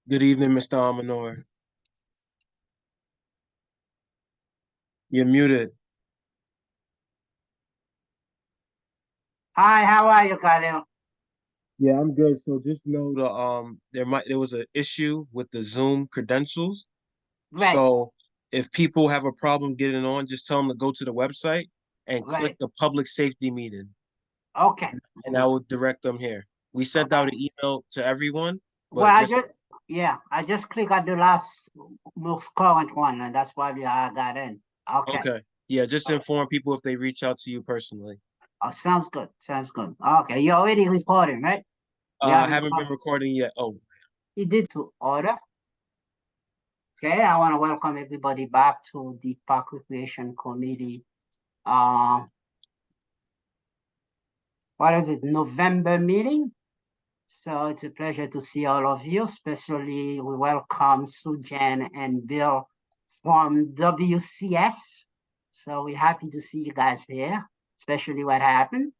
Good evening, Mr. Almanor. You're muted. Hi, how are you, Khalil? Yeah, I'm good. So just know there was an issue with the Zoom credentials. Right, So if people have a problem getting on, just tell them to go to the website and click right. the public safety meeting, Okay. and I will direct them here. We All sent out right. an email to everyone, Well, but just I just click on the last most current one, and that's why I got in. Okay. okay. Yeah, just inform people if they reach out to you personally. Oh, sounds good. Sounds good. Okay, you're already recording, right? You I have haven't been recorded. recording yet. Oh, You did to order. Okay, I want to welcome everybody back to the Park Recreation Committee. Uh, what is it? November meeting. So it's a pleasure to see all of you, especially we welcome Sujan and Bill from WCS. So we're happy to see you guys here, especially what happened.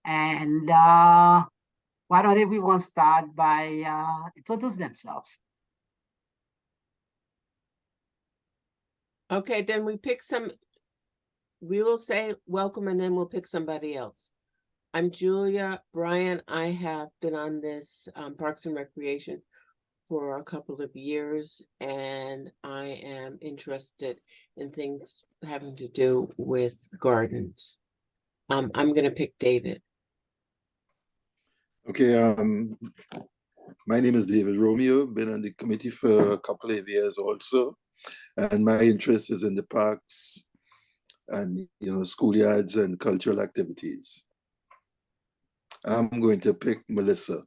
And why don't everyone start by introduce themselves? Okay, then we will say welcome and then we'll pick somebody else. I'm Julia Bryan. I have been on this Parks and Recreation for a couple of years, and I am interested in things having to do with gardens. I'm going to pick David. Okay, my name is David Romeo, been on the committee for a couple of years also, and my interest is in the parks and, schoolyards and cultural activities. I'm going to pick Melissa.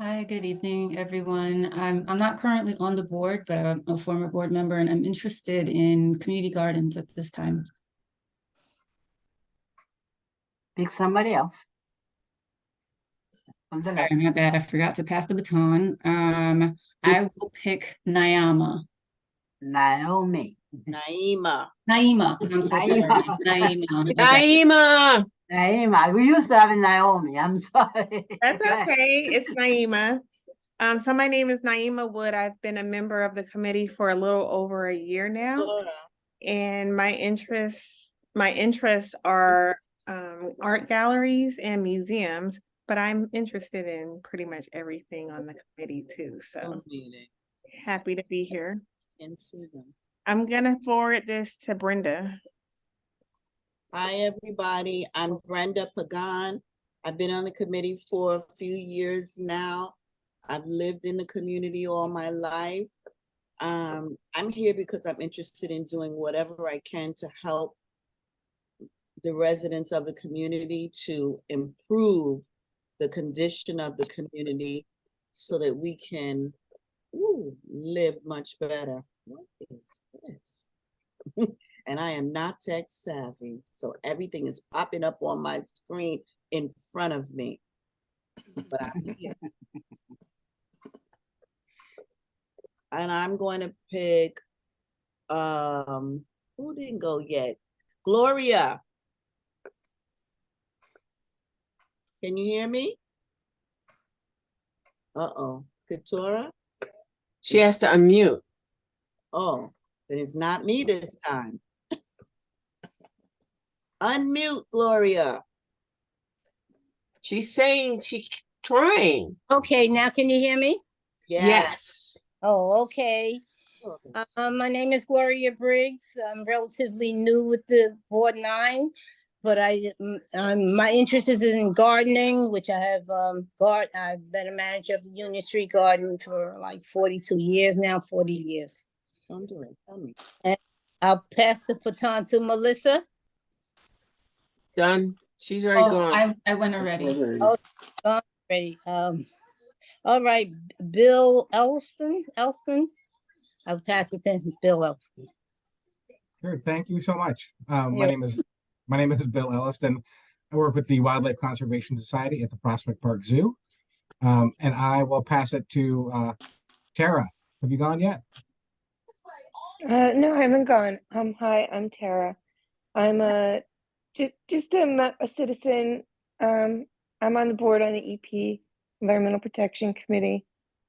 Hi, good evening, everyone. I'm not currently on the board, but I'm a former board member and I'm interested in community gardens at this time. Pick somebody else. Sorry, my bad. I forgot to pass the baton. I will pick Naima. Naomi. Naima. Naima. I'm so sorry. Naima. Okay. Naima! Naima. We used to have a Naomi. I'm sorry. That's okay. It's Naima. So my name is Naima Wood. I've been a member of the committee for a little over a year now. And my interests are art galleries and museums, but I'm interested in pretty much everything on the committee too. So happy to be here. And see them. I'm gonna forward this to Brenda. Hi, everybody. I'm Brenda Pagan. I've been on the committee for a few years now. I've lived in the community all my life. I'm here because I'm interested in doing whatever I can to help the residents of the community to improve the condition of the community so that we can live much better. What is this? And I am not tech savvy, so everything is popping up on my screen in front of me. But I'm here. And I'm going to pick, who didn't go yet? Gloria. Can you hear me? Uh-oh. Katora? She has to unmute. Oh, then it's not me this time. Unmute, Gloria. She's saying she's trying. Okay, now can you hear me? Yes. Oh, okay. My name is Gloria Briggs. I'm relatively new with the Board 9, but my interest is in gardening, which I have. I've been a manager of the Union Street Garden for like 42 years now, 40 years. Don't do it. Tell me. And I'll pass the baton to Melissa. Done. She's already gone. I went already. Oh, gone already. All right, Bill Elston. I'll pass it to Bill Elston. Sure, thank you so much. My name is Bill Elliston. I work with the Wildlife Conservation Society at the Prospect Park Zoo, and I will pass it to Tara. Have you gone yet? No, I haven't gone. Hi, I'm Tara. I'm just a citizen. I'm on the board on the EP Environmental Protection Committee.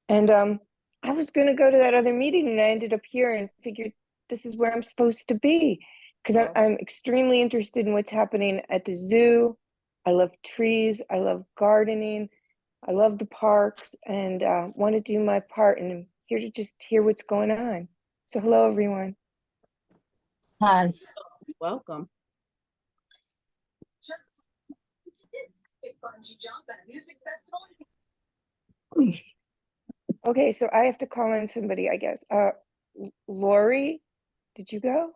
And I was going to go to that other meeting and I ended up here and figured this is where I'm supposed to be because I'm extremely interested in what's happening at the zoo. I love trees. I love gardening. I love the parks and want to do my part, and I'm here to just hear what's going on. So hello, everyone. Hi. Welcome. Okay, so I have to call in somebody, I guess. Lori, did you go?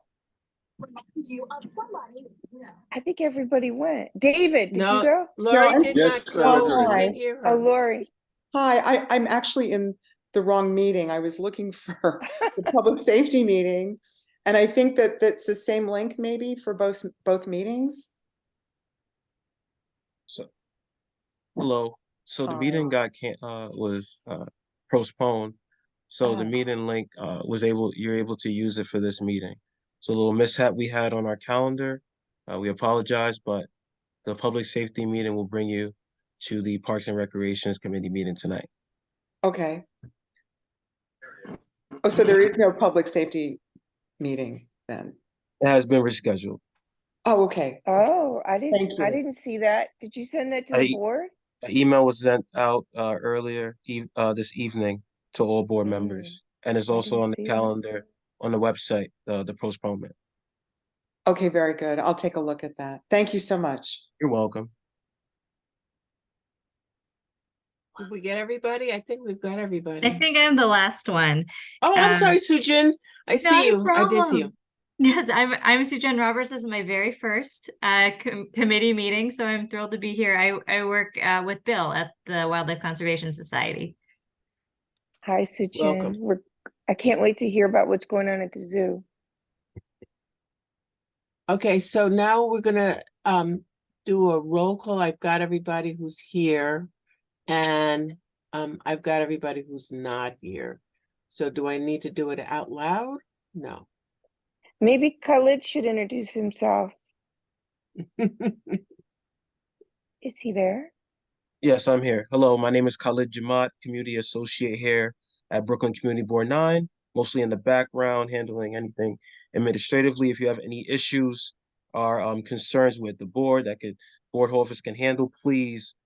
I think everybody went. David, did you No, go? Lori did Yes, not sir, go. We Doris. can't hear Oh, her. Lori. Hi, I'm actually in the wrong meeting. I was looking for the public safety meeting. And I think that that's the same link maybe for both meetings. So, hello. So the Oh. meeting was postponed. So the Oh. meeting link you're able to use it for this meeting. So a little mishap we had on our calendar. We apologize, but the public safety meeting will bring you to the Parks and Recreations Committee meeting tonight. Okay. Oh, so there is no public safety meeting then? It has been rescheduled. Oh, okay. Oh, I Thank you. didn't see that. Did you send that to the board? An email was sent out earlier this evening to all board members, and it's I also didn't on the see that. calendar on the website, the postponement. Okay, very good. I'll take a look at that. Thank you so much. You're welcome. Did we get everybody? I think we've got everybody. I think I'm the last one. Oh, I'm sorry, Sujin. I Not see a you. I did see you. problem. Yes, I'm Sujan Roberts. This is my very first committee meeting, so I'm thrilled to be here. I work with Bill at the Wildlife Conservation Society. Hi, Welcome. Sujin. I can't wait to hear about what's going on at the zoo. Okay, so now we're gonna do a roll call. I've got everybody who's here, and I've got everybody who's not here. So do I need to do it out loud? No. Maybe Khalid should introduce himself. Is he there? Yes, I'm here. Hello, my name is Khalid Jamaat, Community Associate here at Brooklyn Community Board 9, mostly in the background, handling anything administratively. If you have any issues or concerns with the board that board office can handle, please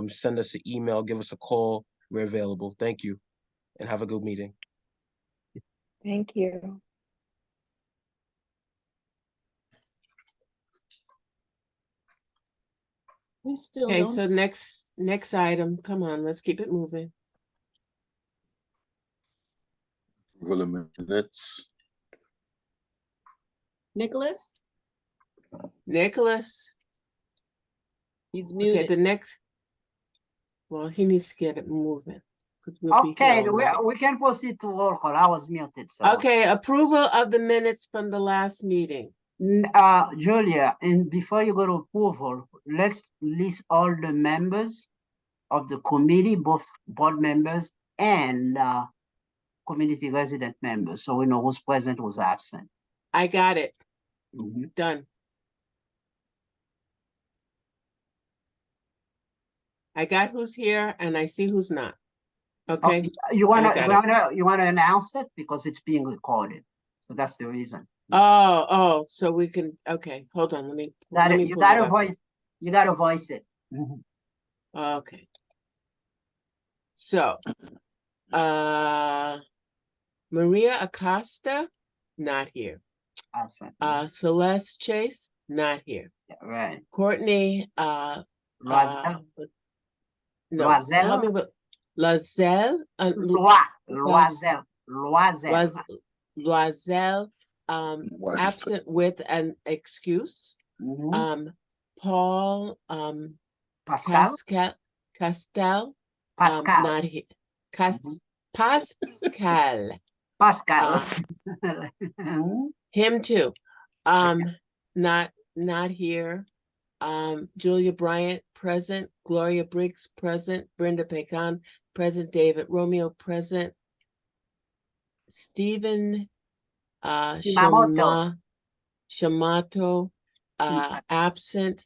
send us an email, give us a call. We're available. Thank you, and have a good meeting. Thank you. We still Okay, don't. so next item. Come on, let's keep it moving. Approval of minutes. Nicholas, Nicholas. he's Okay, muted. the next. Well, he needs to get it moving. 'Cause we'll be here Okay, all night. we can proceed to roll call. I was muted, so. Okay, approval of the minutes from the last meeting. Julia, and before you go to approval, let's list all the members of the committee, both board members and community resident members, so we know who's present, who's absent. I got it. Mhm. Done. I got who's here and I see who's not. Okay. You wanna, got you wanna announce it because it's being recorded, so that's the reason. Oh, so we can, okay, hold on, let me You pull it gotta up. voice, you gotta voice it. Mhm. Okay. So, Maria Acosta, not here. Absent. Celeste Chase, not here. Yeah, right. Courtney, Loisel. no, Loisel? help me with Loisel, Loisel. Loisel, absent with an excuse. Mhm. Paul, Pascal? Castel, Pascal. not here. Mhm. Pascal. Pascal. Him too. Not here. Julia Bryant, present. Gloria Briggs, present. Brenda Pecan, present. David Romeo, present. Stephen Shamato, absent.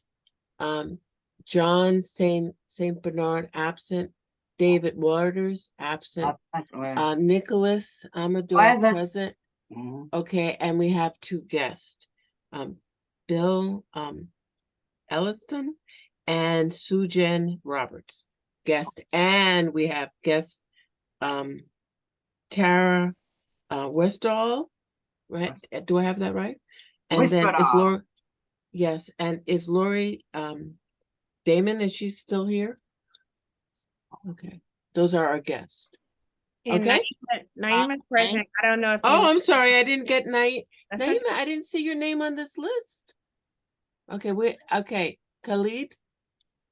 John Saint Bernard, absent. David Waters, absent. Nicholas Amador, Present. present. Mhm. Okay, and we have two guests. Bill Elliston and Sujan Roberts, guest. And we have guest Tara Westall, right? Do I have that right? And then is Westall. Lori, yes, and is Lori Damon, is she still here? Okay, those are our guests. And Okay. Naima's present. I don't know if Oh, you. I'm sorry, I didn't get Naima. That's Naima, okay. I didn't see your name on this list. Okay, okay, Khalid,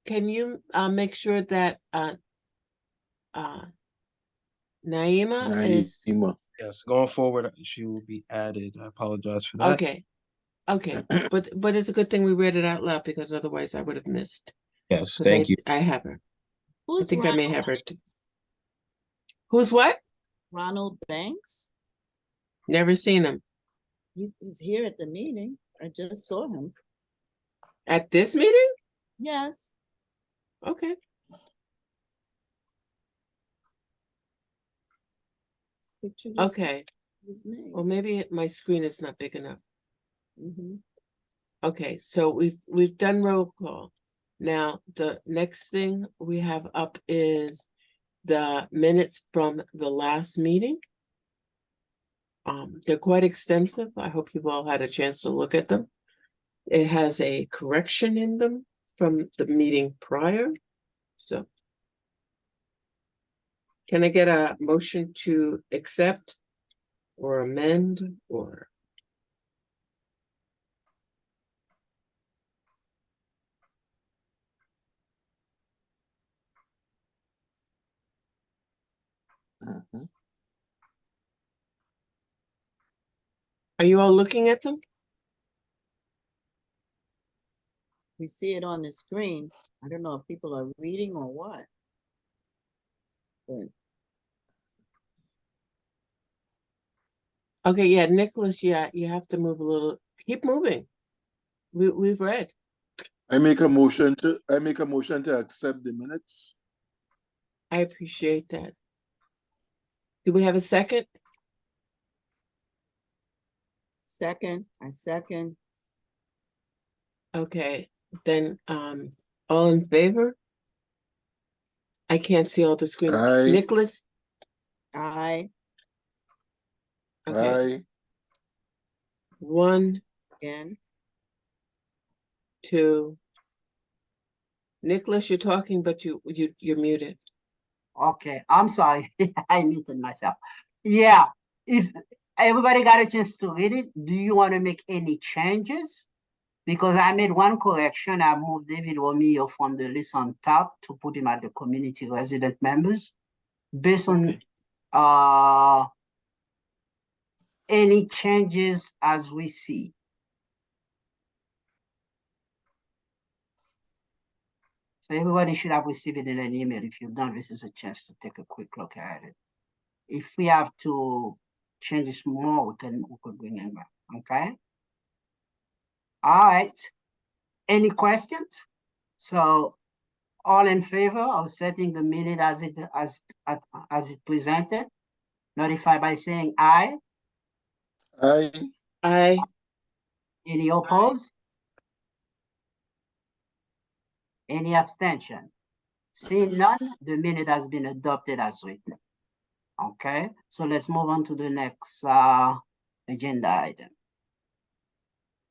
can you make sure that Naima is Naima. Yes, going forward, she will be added. I apologize for that. okay. Okay, but it's a good thing we read it out loud because otherwise I would have missed. Yes, 'Cause thank you. I have her. Who's I think I may Ronald have her. Banks? Who's what? Ronald Banks? Never seen him. He's here at the meeting. I just saw him. At this meeting? Yes. Okay. This picture just Okay. his name. Well, maybe my screen is not big enough. Mhm. Okay, so we've done roll call. Now, the next thing we have up is the minutes from the last meeting. They're quite extensive. I hope you've all had a chance to look at them. It has a correction in them from the meeting prior. So can I get a motion to accept or amend or? Mhm. Are you all looking at them? We see it on the screen. I don't know if people are reading or what. But Okay, yeah, Nicholas, yeah, you have to move a little. Keep moving. We've read. I make a motion to accept the minutes. I appreciate that. Do we have a second? second, I second. Okay, then all in favor? I can't see all the screen. Aye. Nicholas? Aye. Okay. Aye. 1, Again. 2. Nicholas, you're talking, but you're muted. Okay, I'm sorry. I muted myself. Yeah, if everybody got a chance to read it, do you want to make any changes? Because I made one correction. I moved David Romeo from the list on top to put him at the community resident members. Based on any changes as we see. So everybody should have received it in an email. If you don't, this is a chance to take a quick look at it. If we have to change this more, we could bring it back, okay? All right, any questions? So all in favor of setting the minute as it presented, notify by saying aye. Aye. Aye. Any opposed? Any abstention? Seeing none, the minute has been adopted as written. Okay, so let's move on to the next agenda item,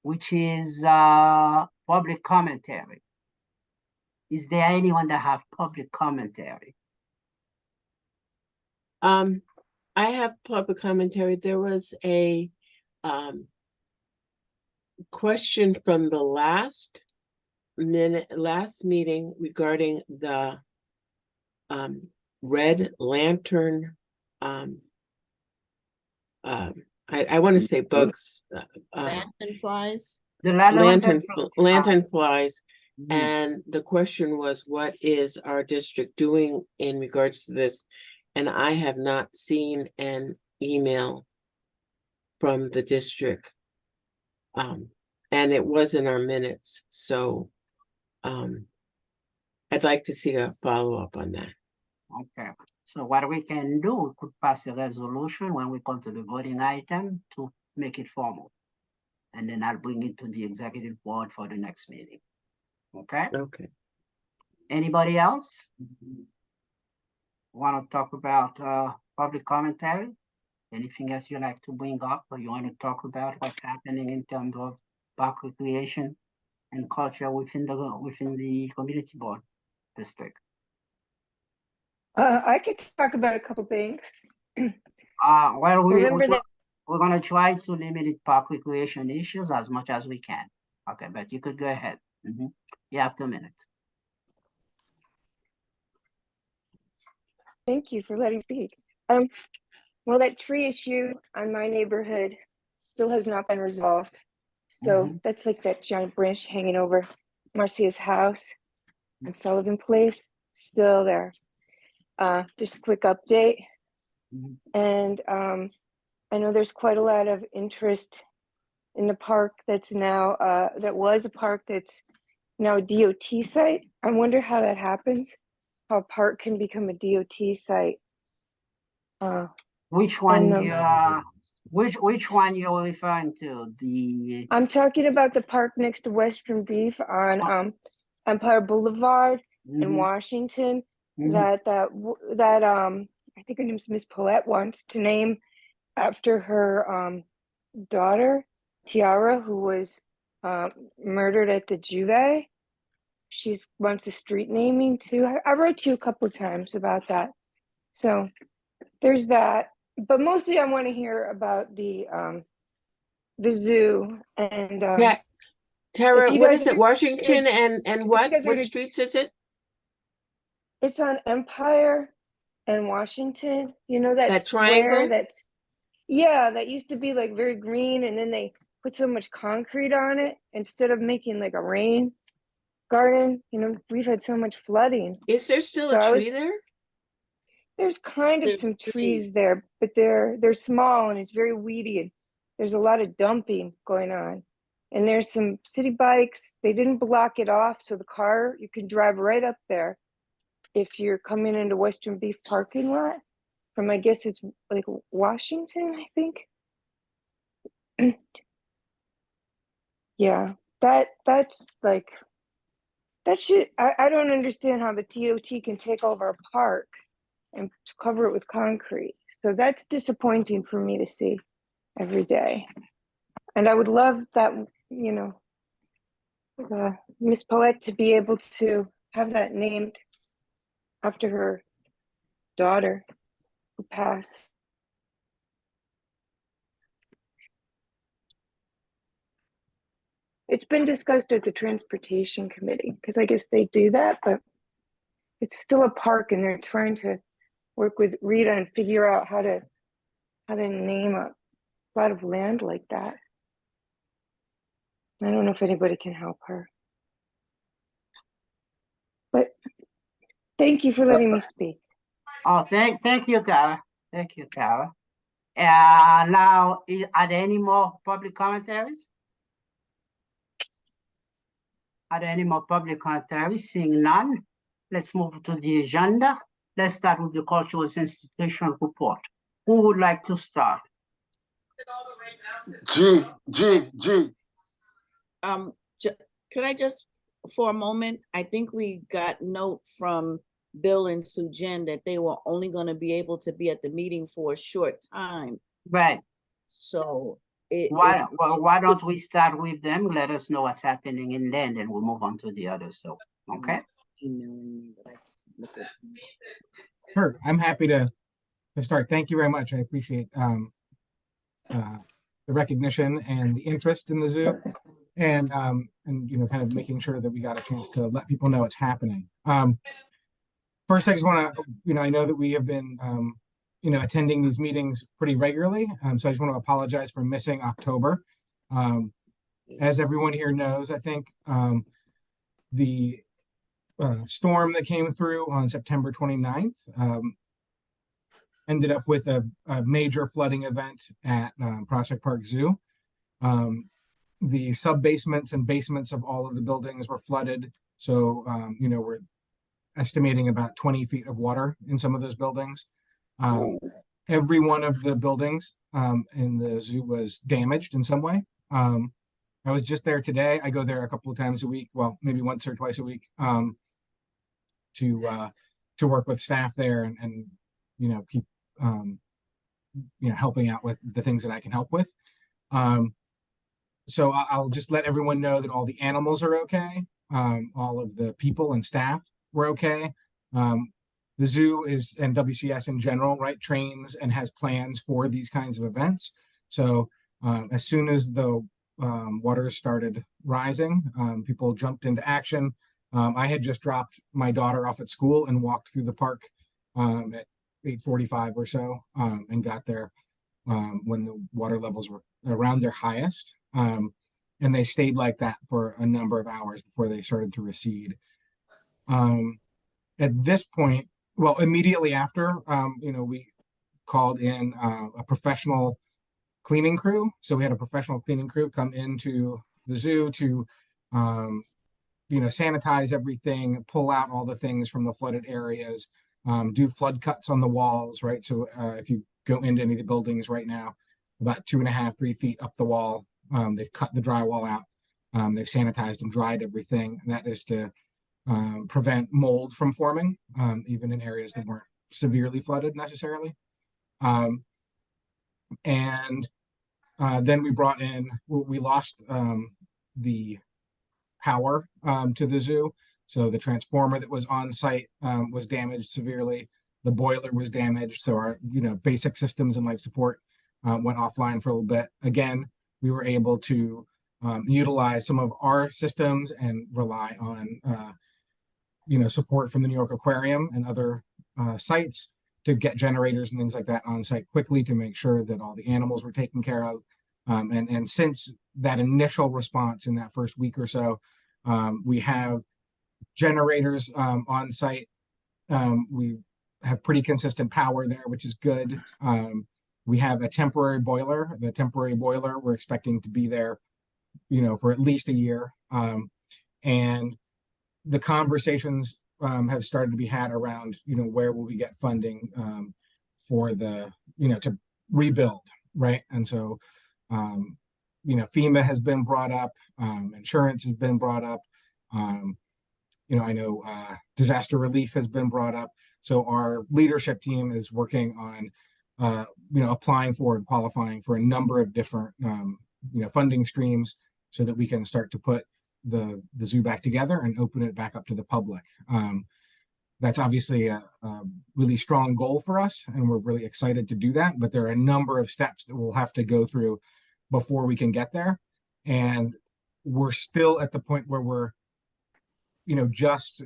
which is public commentary. Is there anyone that have public commentary? I have public commentary. There was a question from the last meeting regarding the Red Lantern. I want to say bugs. Lantern flies. The lantern flies. Mhm. And the question was, what is our district doing in regards to this? And I have not seen an email from the district. And it was in our minutes. So I'd like to see a follow-up on that. Okay, so what we can do, we could pass a resolution when we come to the voting item to make it formal. And then I'll bring it to the executive board for the next meeting. Okay, Okay. anybody else? Want to talk about public commentary? Anything else you'd like to bring up, or you want to talk about what's happening in terms of park recreation and culture within the community board district? I could talk about a couple things. Well, Remember that we're gonna try to limit park recreation issues as much as we can. Okay, but you could go ahead. You have 2 minutes. Thank you for letting me speak. Well, that tree issue on my neighborhood still has not been resolved. So that's like that giant branch hanging over Marcia's house and Sullivan Place, still there. Just a quick update. And I know there's quite a lot of interest in the park that's now, that was a park that's now a DOT site. I wonder how that happens, how a park can become a DOT site. Which one? Which one you're referring to? I'm talking about the park next to Western Beef on Empire Boulevard in Washington. That I think her name's Miss Paulette wants to name after her daughter Tiara, who was murdered at the Juve. She wants a street naming too. I wrote to you a couple of times about that. So there's that. But mostly I want to hear about the zoo and Yeah, Tara, what is it? Washington and what? What streets is it? It's on Empire and Washington. You know that triangle? That's that used to be like very green, and then they put so much concrete on it instead of making like a rain garden. You know, we've had so much flooding. Is there still a tree there? There's kind of some trees there, but they're small and it's very weedy, and there's a lot of dumping going on. And there's some city bikes. They didn't block it off, so the car, you can drive right up there if you're coming into Western Beef parking lot from, I guess it's like Washington, I think. Yeah, that's like, that shit, I don't understand how the TOT can take over a park and cover it with concrete. So that's disappointing for me to see every day. And I would love that, you know, Miss Paulette to be able to have that named after her daughter who passed. It's been discussed at the Transportation Committee, because I guess they do that, but it's still a park and they're trying to work with Rita and figure out how to name a plot of land like that. I don't know if anybody can help her. But thank you for letting me speak. Oh, thank you, Tara. Thank you, Tara. Now, are there any more public commentaries? Are there any more public commentaries? Seeing none, let's move to the agenda. Let's start with the Cultural Institutional Report. Who would like to start? G. Could I just, for a moment, I think we got note from Bill and Sujan that they were only going to be able to be at the meeting for a short time. Right. So why don't we start with them? Let us know what's happening in there, and then we'll move on to the others. So, okay. Sure, I'm happy to start. Thank you very much. I appreciate the recognition and the interest in the zoo, and you know, kind of making sure that we got a chance to let people know what's happening. First, I just want to, you know, I know that we have been you know, attending these meetings pretty regularly, so I just want to apologize for missing October. As everyone here knows, I think the storm that came through on September 29th ended up with a major flooding event at Prospect Park Zoo. The sub-basements and basements of all of the buildings were flooded. So, you know, we're estimating about 20 feet of water in some of those buildings. Every one of the buildings in the zoo was damaged in some way. I was just there today. I go there a couple of times a week, well, maybe once or twice a week, to work with staff there and keep helping out with the things that I can help with. So I'll just let everyone know that all the animals are okay. All of the people and staff were okay. The zoo is, and WCS in general, right, trains and has plans for these kinds of events. So as soon as the water started rising, people jumped into action. I had just dropped my daughter off at school and walked through the park at 8:45 or so, and got there when the water levels were around their highest. And they stayed like that for a number of hours before they started to recede. At this point, well, immediately after, we called in a professional cleaning crew. So we had a professional cleaning crew come into the zoo to, sanitize everything, pull out all the things from the flooded areas, do flood cuts on the walls, right? So if you go into any of the buildings right now, about 2.5, 3 feet up the wall, they've cut the drywall out. They've sanitized and dried everything. And that is to prevent mold from forming, even in areas that weren't severely flooded necessarily. And then we lost the power to the zoo. So the transformer that was on site was damaged severely. The boiler was damaged. So our, basic systems and life support went offline for a little bit. Again, we were able to utilize some of our systems and rely on, support from the New York Aquarium and other sites to get generators and things like that on site quickly to make sure that all the animals were taken care of. And since that initial response in that first week or so, we have generators on site. We have pretty consistent power there, which is good. We have a temporary boiler. The temporary boiler, we're expecting to be there, for at least a year. And the conversations have started to be had around, where will we get funding for the, to rebuild, right? And so, FEMA has been brought up, insurance has been brought up. I know disaster relief has been brought up. So our leadership team is working on, applying for and qualifying for a number of different, funding streams so that we can start to put the zoo back together and open it back up to the public. That's obviously a really strong goal for us, and we're really excited to do that. But there are a number of steps that we'll have to go through before we can get there. And we're still at the point where we're, just,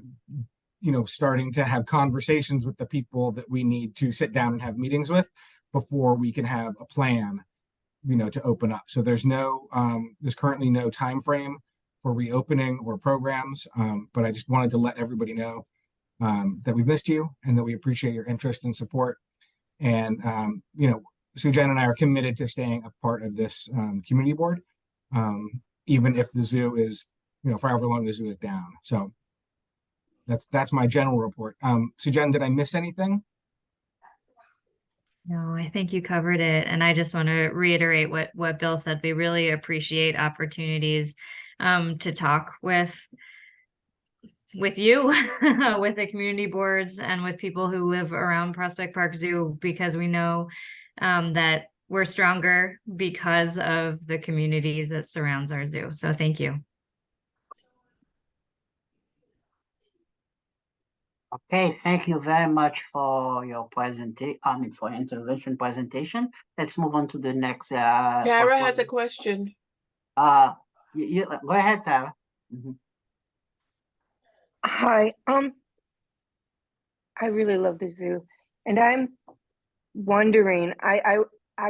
starting to have conversations with the people that we need to sit down and have meetings with before we can have a plan, to open up. So there's currently no time frame for reopening or programs. But I just wanted to let everybody know that we missed you and that we appreciate your interest and support. And, Sujan and I are committed to staying a part of this community board, even if the zoo is, for however long the zoo is down. So that's my general report. Sujan, did I miss anything? No, I think you covered it. And I just want to reiterate what Bill said. We really appreciate opportunities to talk with you, with the community boards and with people who live around Prospect Park Zoo, because we know that we're stronger because of the communities that surrounds our zoo. So thank you. Okay, thank you very much for your for intervention presentation. Let's move on to the next. Tara has a question. Go ahead, Tara. Hi, I really love the zoo, and I'm wondering, I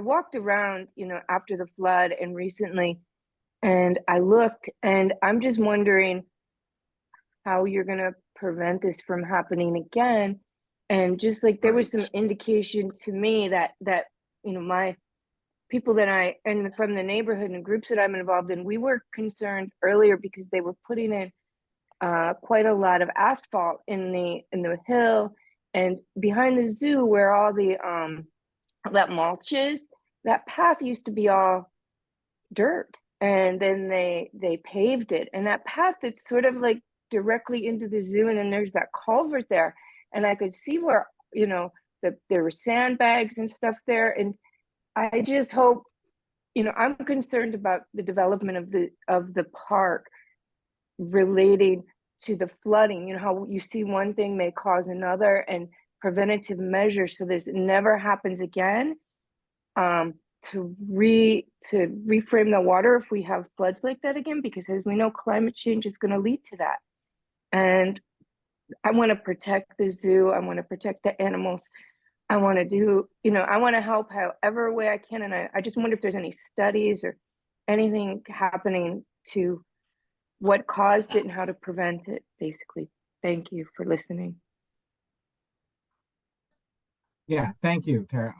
walked around, after the flood and recently, and I looked, and I'm just wondering how you're gonna prevent this from happening again. And just like there was some indication to me that my people and from the neighborhood and groups that I'm involved in, we were concerned earlier because they were putting in quite a lot of asphalt in the hill, and behind the zoo where all the that mulch is, that path used to be all dirt, and then they paved it, and that path, it's sort of like directly into the zoo, and then there's that culvert there, and I could see where, you know, that there were sandbags and stuff there, and I just hope, you know, I'm concerned about the development of the park relating to the flooding. You know how you see one thing may cause another, and preventative measures so this never happens again. To reframe the water if we have floods like that again, because as we know, climate change is going to lead to that. And I want to protect the zoo. I want to protect the animals. I want to do, you know, I want to help however way I can. And I just wonder if there's any studies or anything happening to what caused it and how to prevent it, basically. Thank you for listening. Yeah, thank you, Tara.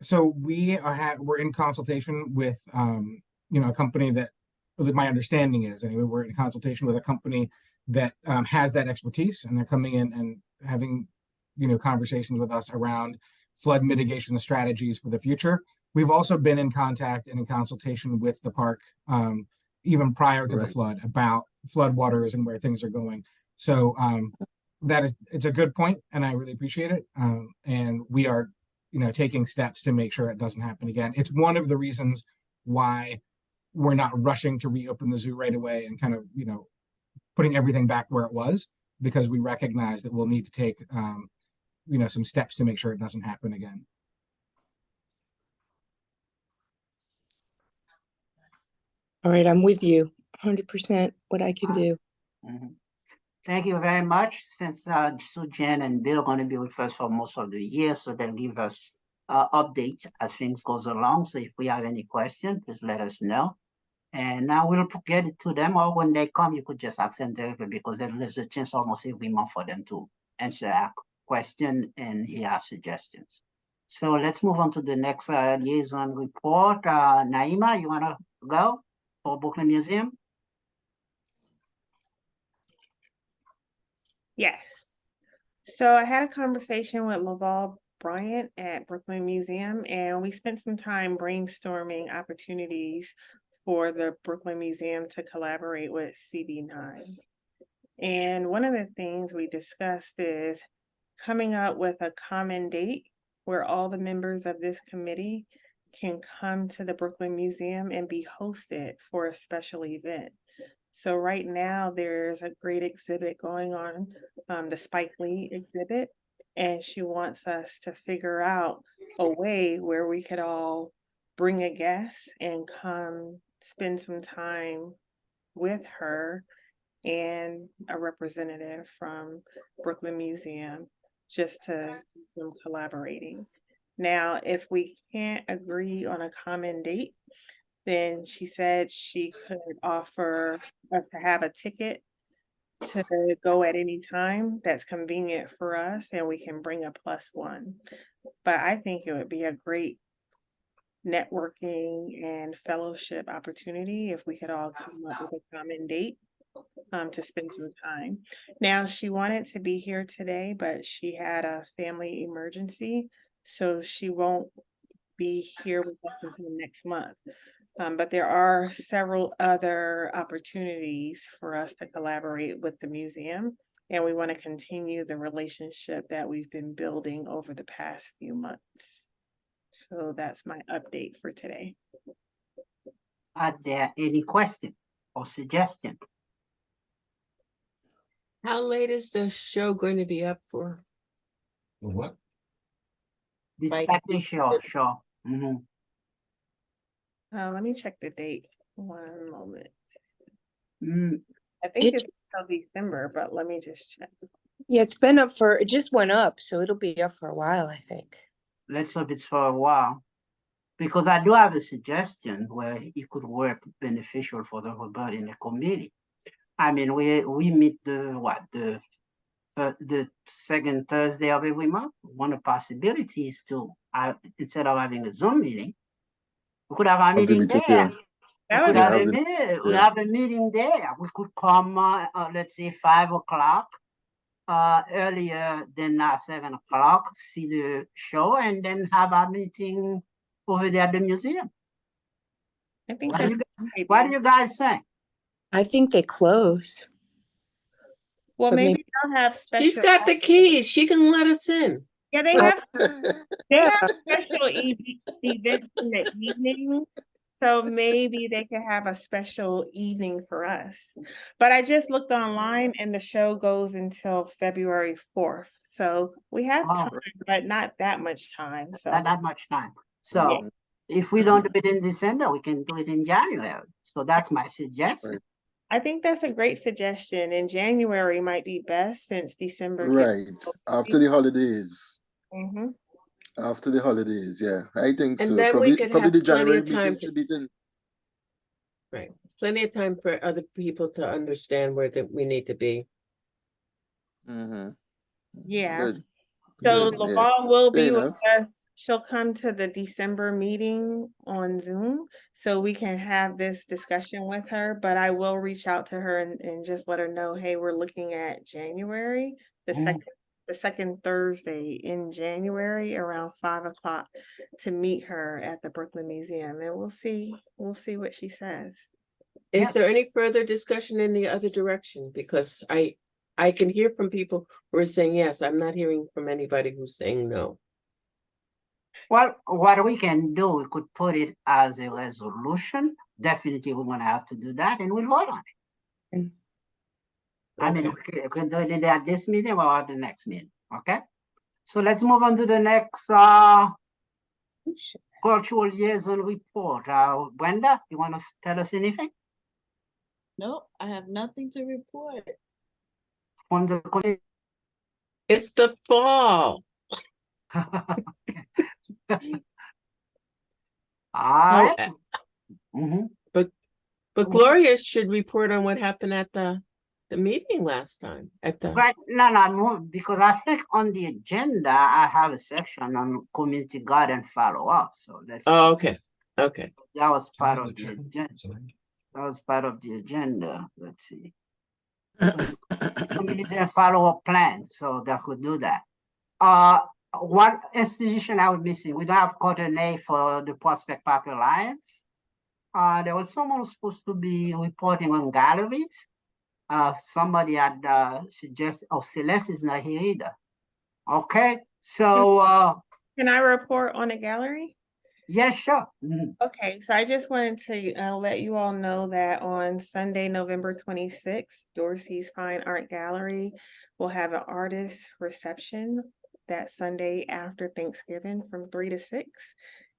So we're in consultation with you know, a company that, my understanding is anyway, we're in consultation with a company that has that expertise, and they're coming in and having, you know, conversations with us around flood mitigation strategies for the future. We've also been in contact and in consultation with the park even prior to the flood about floodwaters and where things are going. So it's a good point, and I really appreciate it. And we are, you know, taking steps to make sure it doesn't happen again. It's one of the reasons why we're not rushing to reopen the zoo right away and kind of, you know, putting everything back where it was, because we recognize that we'll need to take, you know, some steps to make sure it doesn't happen again. All right, I'm with you 100% what I can do. Thank you very much. Since Sue Jen and Bill are going to be with us for most of the year, so they'll give us updates as things goes along. So if we have any questions, please let us know. And now we'll get it to them, or when they come, you could just ask them directly, because there's a chance almost every month for them to answer our question and hear our suggestions. So let's move on to the next liaison report. Naima, you want to go for Brooklyn Museum? Yes. So I had a conversation with Laval Bryant at Brooklyn Museum, and we spent some time brainstorming opportunities for the Brooklyn Museum to collaborate with CB9. And one of the things we discussed is coming up with a common date where all the members of this committee can come to the Brooklyn Museum and be hosted for a special event. So right now there's a great exhibit going on, the Spike Lee exhibit, and she wants us to figure out a way where we could all bring a guest and come spend some time with her and a representative from Brooklyn Museum, just to do some collaborating. Now, if we can't agree on a common date, then she said she could offer us to have a ticket to go at any time that's convenient for us, and we can bring a +1. But I think it would be a great networking and fellowship opportunity if we could all come up with a common date to spend some time. Now, she wanted to be here today, but she had a family emergency, so she won't be here with us until next month. But there are several other opportunities for us to collaborate with the museum, and we want to continue the relationship that we've been building over the past few months. So that's my update for today. Are there any questions or suggestions? How late is the show going to be up for? What? The Right. Spike Lee show. Mm-hmm. Let me check the date. One moment. Mm. I think it's until December, but let me just check. Yeah, it's been up for, it just went up, so it'll be up for a while, I think. Let's hope it's for a while, because I do have a suggestion where it could work beneficial for everybody in the committee. I mean, we meet the second Thursday of every month. One of the possibilities to, instead of having a Zoom meeting, we could have our meeting there. We That could would have be a the- meeting, we yeah. have a meeting there. We could come, let's say 5 o'clock, earlier than 7 o'clock, see the show and then have a meeting over there at the museum. I think What do that's you, a great what do idea. you guys think? I think they close. Well, but maybe they'll have special. She's got the keys. She can let us in. Yeah, they have special events in the evenings. So maybe they could have a special evening for us. But I just looked online and the show goes until February 4th. So we have Oh. time, but not that much time. So Not that much time. So if we don't do it in December, we can do it in January. So that's my suggestion. I think that's a great suggestion. In January might be best since December. Right. After the holidays. Mm-hmm. After the holidays, yeah. I think And so. then Probably, we could probably have the plenty January of time meeting to, should be then. right, plenty of time for other people to understand where we need to be. Mm-hmm. Yeah. Good. So Good, yeah. Laval will be Fair with enough. us. She'll come to the December meeting on Zoom so we can have this discussion with her. But I will reach out to her and just let her know, hey, we're looking at January, the second Thursday in January around 5 o'clock to meet her at the Brooklyn Museum, and we'll see what she says. Is there any further discussion in the other direction? Because I can hear from people who are saying yes. I'm not hearing from anybody who's saying no. Well, what we can do, we could put it as a resolution. Definitely, we're gonna have to do that, and we'll vote on it. I mean, we can do it either at this meeting or at the next meeting, okay? So let's move on to the next cultural liaison report. Brenda, you wanna tell us anything? Nope, I have nothing to report. From the It's the fall. All right. But Gloria should report on what happened at the meeting last time. Right, no, because I think on the agenda, I have a section on community garden follow-up, so let's. Oh, okay, okay. That was part of the agenda. That was part of the agenda, let's see. Community follow-up plan, so that could do that. One institution I was missing, we don't have coordinate for the Prospect Park Alliance. There was someone who's supposed to be reporting on galleries. Somebody had suggested, oh, Celeste is not here either. Okay, so can I report on a gallery? Yes, sure. Okay, so I just wanted to let you all know that on Sunday, November 26th, Dorsey's Fine Art Gallery will have an artist reception that Sunday after Thanksgiving from 3 to 6.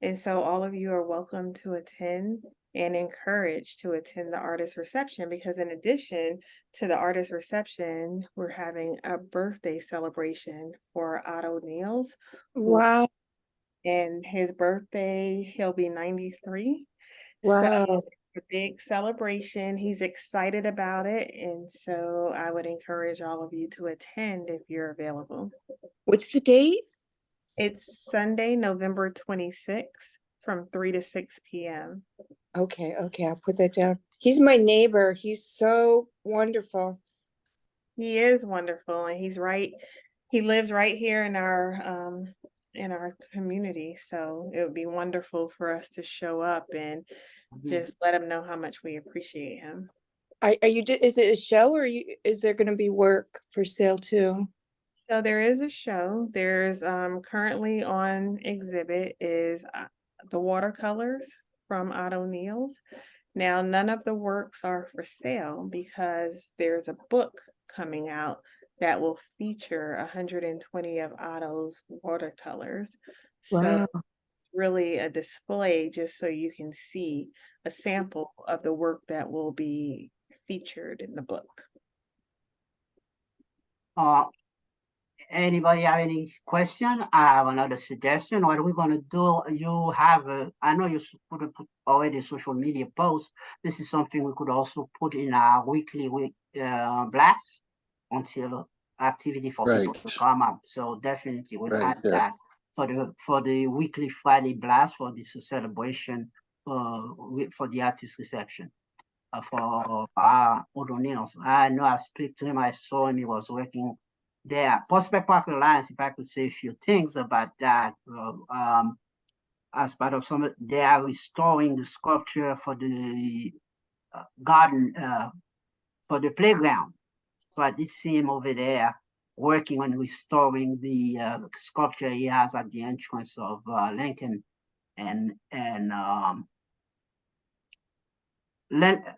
And so all of you are welcome to attend and encouraged to attend the artist reception, because in addition to the artist reception, we're having a birthday celebration for Otto Niels. Wow. And his birthday, he'll be 93. Wow. So it's a big celebration. He's excited about it. And so I would encourage all of you to attend if you're available. What's the date? It's Sunday, November 26th from 3 to 6 p.m. Okay, I'll put that down. He's my neighbor. He's so wonderful. He is wonderful, and he lives right here in our community. So it would be wonderful for us to show up and just let him know how much we appreciate him. Is it a show, or is there going to be work for sale too? So there is a show. There's currently on exhibit is the watercolors from Otto Niels. Now, none of the works are for sale because there's a book coming out that will feature 120 of Otto's watercolors. Wow. So it's really a display just so you can see a sample of the work that will be featured in the book. Anybody have any question? I have another suggestion. What are we gonna do? You have I know you put already social media post. This is something we could also put in our weekly blast until activity for people to come up. So definitely we'll add that for the weekly Friday blast for this celebration for the artist reception. For O'Donnell's. I know I speak to him, I saw him, he was working there. Prospect Park Alliance, if I could say a few things about that. As part of some, they are restoring the sculpture for the garden, for the playground. So I did see him over there working on restoring the sculpture he has at the entrance of Lincoln and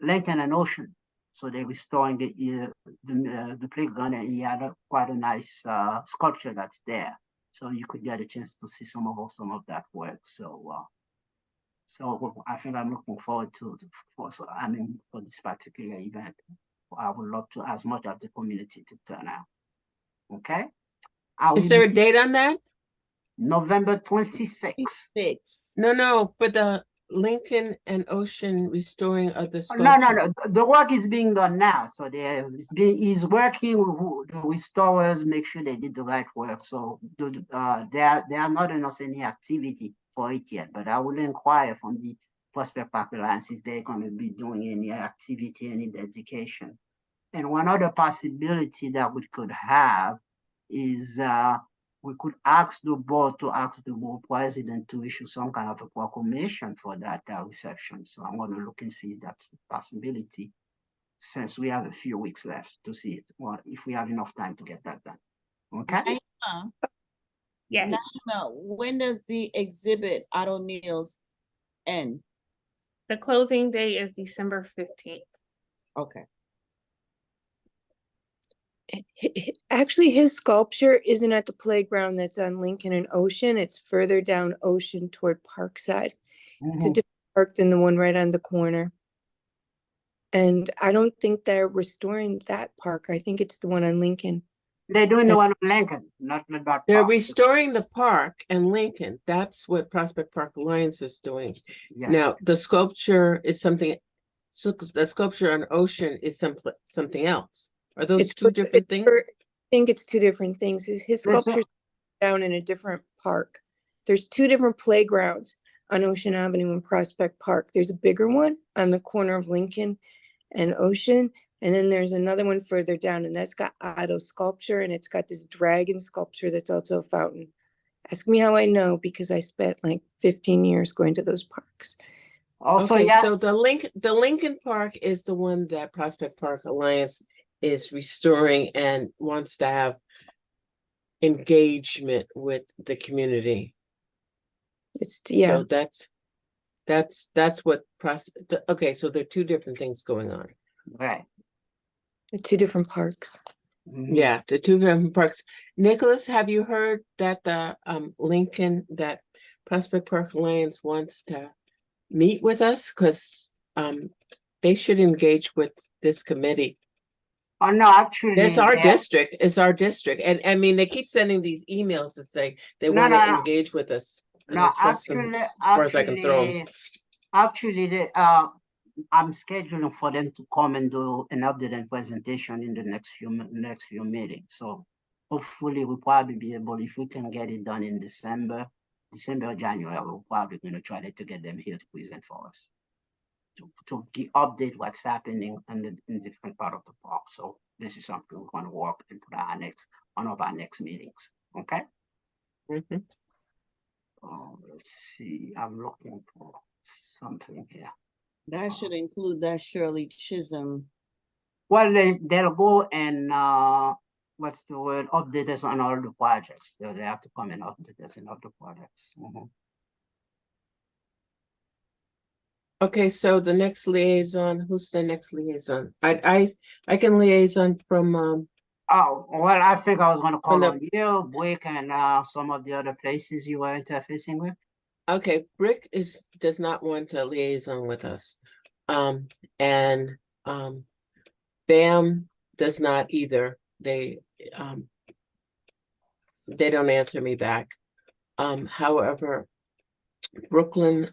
Lincoln and Ocean. So they're restoring the playground, and he had quite a nice sculpture that's there. So you could get a chance to see some of that work. So I think I'm looking forward for this particular event. I would love to as much of the community to turn out. Okay. Is there a date on that? November 26th. No, but the Lincoln and Ocean restoring of the sculpture. No. The work is being done now. So he's working with the restorers, make sure they did the right work. So they are not announcing any activity for it yet, but I will inquire from the Prospect Park Alliance if they're going to be doing any activity, any dedication. And one other possibility that we could have is we could ask the board president to issue some kind of a proclamation for that reception. So I'm going to look and see if that's a possibility, since we have a few weeks left to see it, or if we have enough time to get that done. Okay? Yes. Naima, when does the exhibit at O'Neill's end? The closing date is December 15th. Okay. Actually, his sculpture isn't at the playground that's on Lincoln and Ocean. It's further down Ocean toward Parkside. It's a different park than the one right on the corner. And I don't think they're restoring that park. I think it's the one on Lincoln. They're doing the one on Lincoln, not that They're park. restoring the park and Lincoln. That's what Prospect Park Alliance is doing. Yeah. Now, the sculpture is something, so the sculpture on Ocean is something else. Are those two different things? I think it's two different things. His sculpture's down in a different park. There's two different playgrounds on Ocean Avenue and Prospect Park. There's a bigger one on the corner of Lincoln and Ocean. And then there's another one further down, and that's got Otto sculpture, and it's got this dragon sculpture that's also a fountain. Ask me how I know, because I spent like 15 years going to those parks. Also, okay, yeah. so the Lincoln Park is the one that Prospect Park Alliance is restoring and wants to have engagement with the community. Yeah. So that's what okay, so there are two different things going on. Right. The two different parks. Yeah, the two different parks. Nicholas, have you heard that the Lincoln, that Prospect Park Alliance wants to meet with us? Because they should engage with this committee. Oh, no, actually. It's our district. It's our district. And I mean, they keep sending these emails that say they want to engage with us. No, actually, as far as I can throw them. Actually, I'm scheduling for them to come and do an update and presentation in the next few meetings. So hopefully we'll probably be able, if we can get it done in December or January, we're probably going to try to get them here to present for us, to update what's happening in different part of the park. So this is something we're going to work into one of our next meetings. Okay. Mm-hmm. Let's see. I'm looking for something here. That should include that Shirley Chisholm. Well, they'll go and what's the word? Update us on all the projects. So they have to come and update us on all the projects. Okay, so the next liaison, who's the next liaison? I can liaison from oh, well, I think I was going to call on you, Brick, and some of the other places you were interfacing with. Okay, Brick does not want to liaison with us. And BAM does not either. They don't answer me back. However, Brooklyn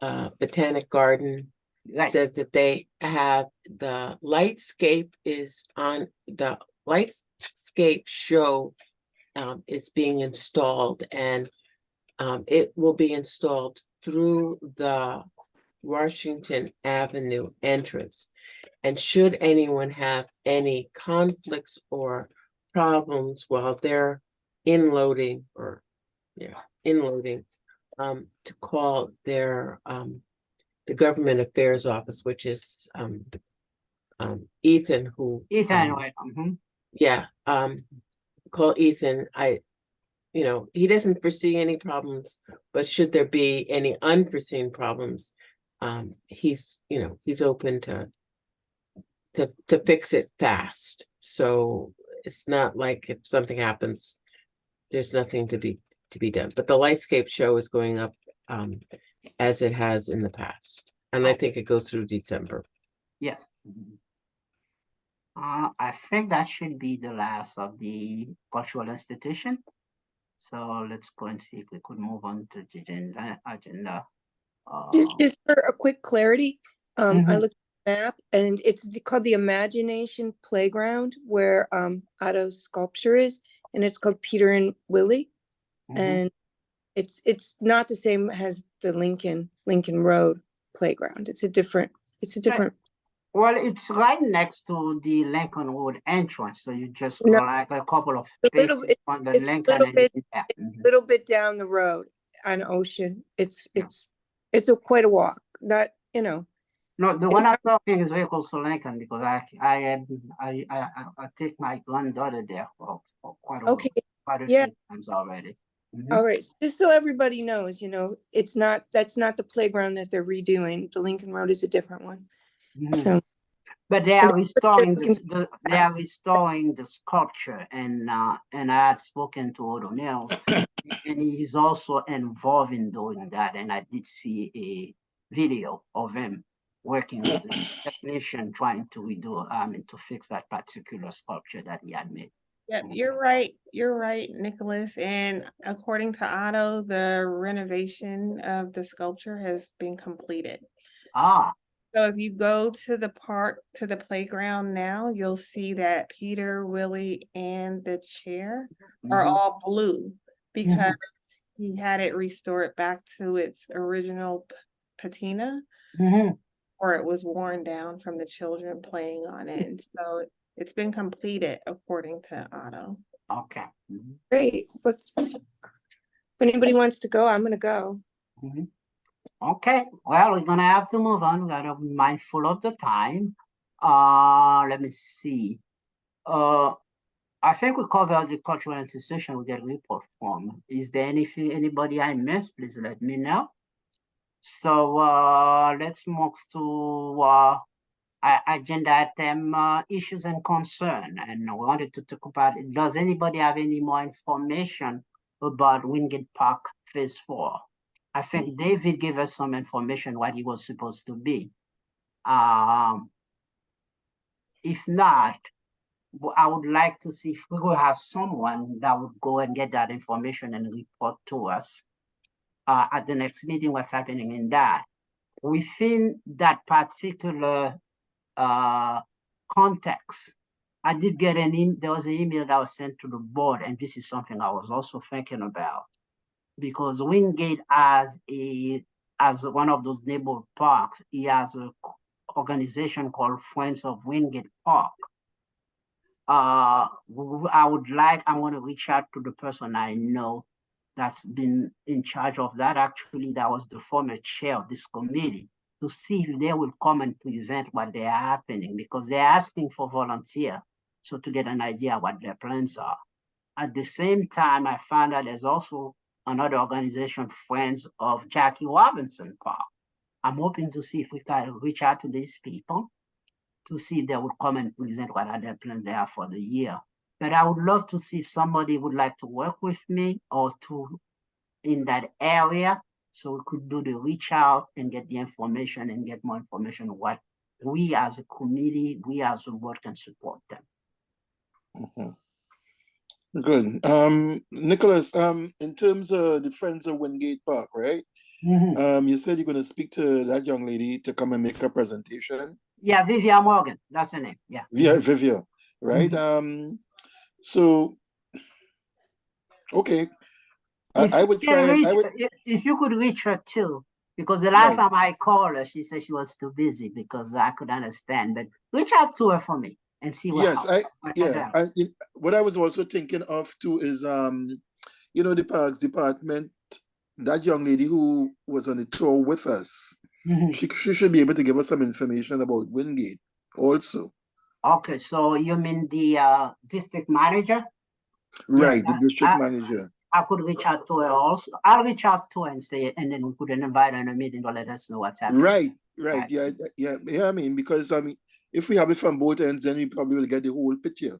Botanic Garden says that they have the Lightscape is on the Lightscape show is being installed, and it will be installed through the Washington Avenue entrance. And should anyone have any conflicts or problems while they're inloading to call their the government affairs office, which is Ethan, who Ethan, right? yeah, call Ethan. He doesn't foresee any problems, but should there be any unforeseen problems, he's open to fix it fast. So it's not like if something happens, there's nothing to be done. But the Lightscape show is going up as it has in the past. And I think it goes through December. Yes. I think that should be the last of the cultural institution. So let's go and see if we could move on to the agenda. Just for a quick clarity, I looked at the map and it's called the Imagination Playground where Otto's sculpture is, and it's called Peter and Willie. And it's not the same as the Lincoln Road playground. It's a different. Well, it's right next to the Lincoln Road entrance, so you just go like a couple of spaces on the Lincoln. It's a little bit down the road on Ocean. It's quite a walk. Not No, the one I'm talking is very close to Lincoln because I take my granddaughter there for quite a few times already. All right, just so everybody knows, that's not the playground that they're redoing. The Lincoln Road is a different one. So, but they are restoring the sculpture, and I had spoken to O'Donnell, and he's also involved in doing that. And I did see a video of him working with the technician trying to redo, to fix that particular sculpture that he had made. Yeah, you're right. You're right, Nicholas. And according to Otto, the renovation of the sculpture has been completed. So if you go to the park, to the playground now, you'll see that Peter, Willie, and the chair are all blue because he had it restored back to its original patina, or it was worn down from the children playing on it. And so it's been completed according to Otto. Okay. Great. But if anybody wants to go, I'm going to go. Okay, well, we're gonna have to move on. We gotta be mindful of the time. Let me see. I think we covered the cultural institution we get report from. Is there anybody I missed? Please let me know. So let's move to agenda item issues and concern. And we wanted to talk about it. Does anybody have any more information about Wingate Park Phase 4? I think David gave us some information what he was supposed to be. If not, I would like to see if we will have someone that would go and get that information and report to us at the next meeting what's happening in that. Within that particular context, I did get there was an email that was sent to the board, and this is something I was also thinking about. Because Wingate as one of those neighborhood parks, he has an organization called Friends of Wingate Park. I'm going to reach out to the person I know that's been in charge of that. Actually, that was the former chair of this committee, to see if they will come and present what they are happening, because they're asking for volunteers, so to get an idea what their plans are. At the same time, I found out there's also another organization, Friends of Jackie Robinson Park. I'm hoping to see if we can reach out to these people to see if they would come and present what are their plans there for the year. But I would love to see if somebody would like to work with me or in that area, so we could do the reach out and get the information and get more information on what we as a committee, we as a board can support them. Good. Nicholas, in terms of the Friends of Wingate Park, right? You said you're going to speak to that young lady to come and make a presentation. Yeah, Vivian Morgan, that's her name. Yeah. Vivian, right? So, okay. I would try. If you could reach her too, Because the last Right. time I called her, she said she was too busy because I could understand. But reach out to her for me and see what. Yes, and what I was also thinking of too is you know, the Parks Department, that young lady who was on the tour with us, she should be able to give us some information about Wingate also. Okay, so you mean the district manager? Right, Yeah, the district manager. I could reach out to her also. I'll reach out to her and say, and then we could invite her in a meeting to let us know what's happening. Right. Yeah. I mean, because I mean, if we have it from both ends, then we probably will get the whole picture.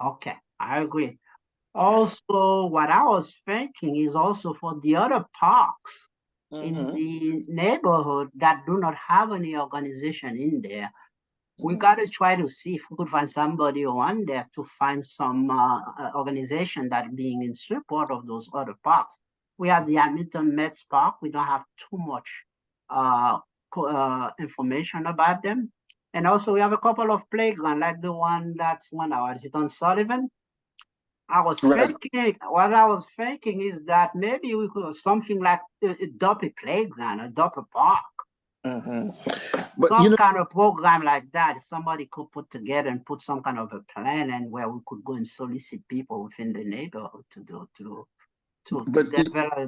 Okay, I agree. Also, what I was thinking is also for the other parks in the neighborhood that do not have any organization in there, we got to try to see if we could find somebody on there to find some organization that being in support of those other parks. We have the Hamilton Mets Park. We don't have too much information about them. And also we have a couple of playgrounds like the one that's on Sullivan. What I was thinking is that maybe we could have something like a double playground, a double park. But Some kind of program like that, somebody could put together and put some kind of a plan and where we could go and solicit people within the neighborhood to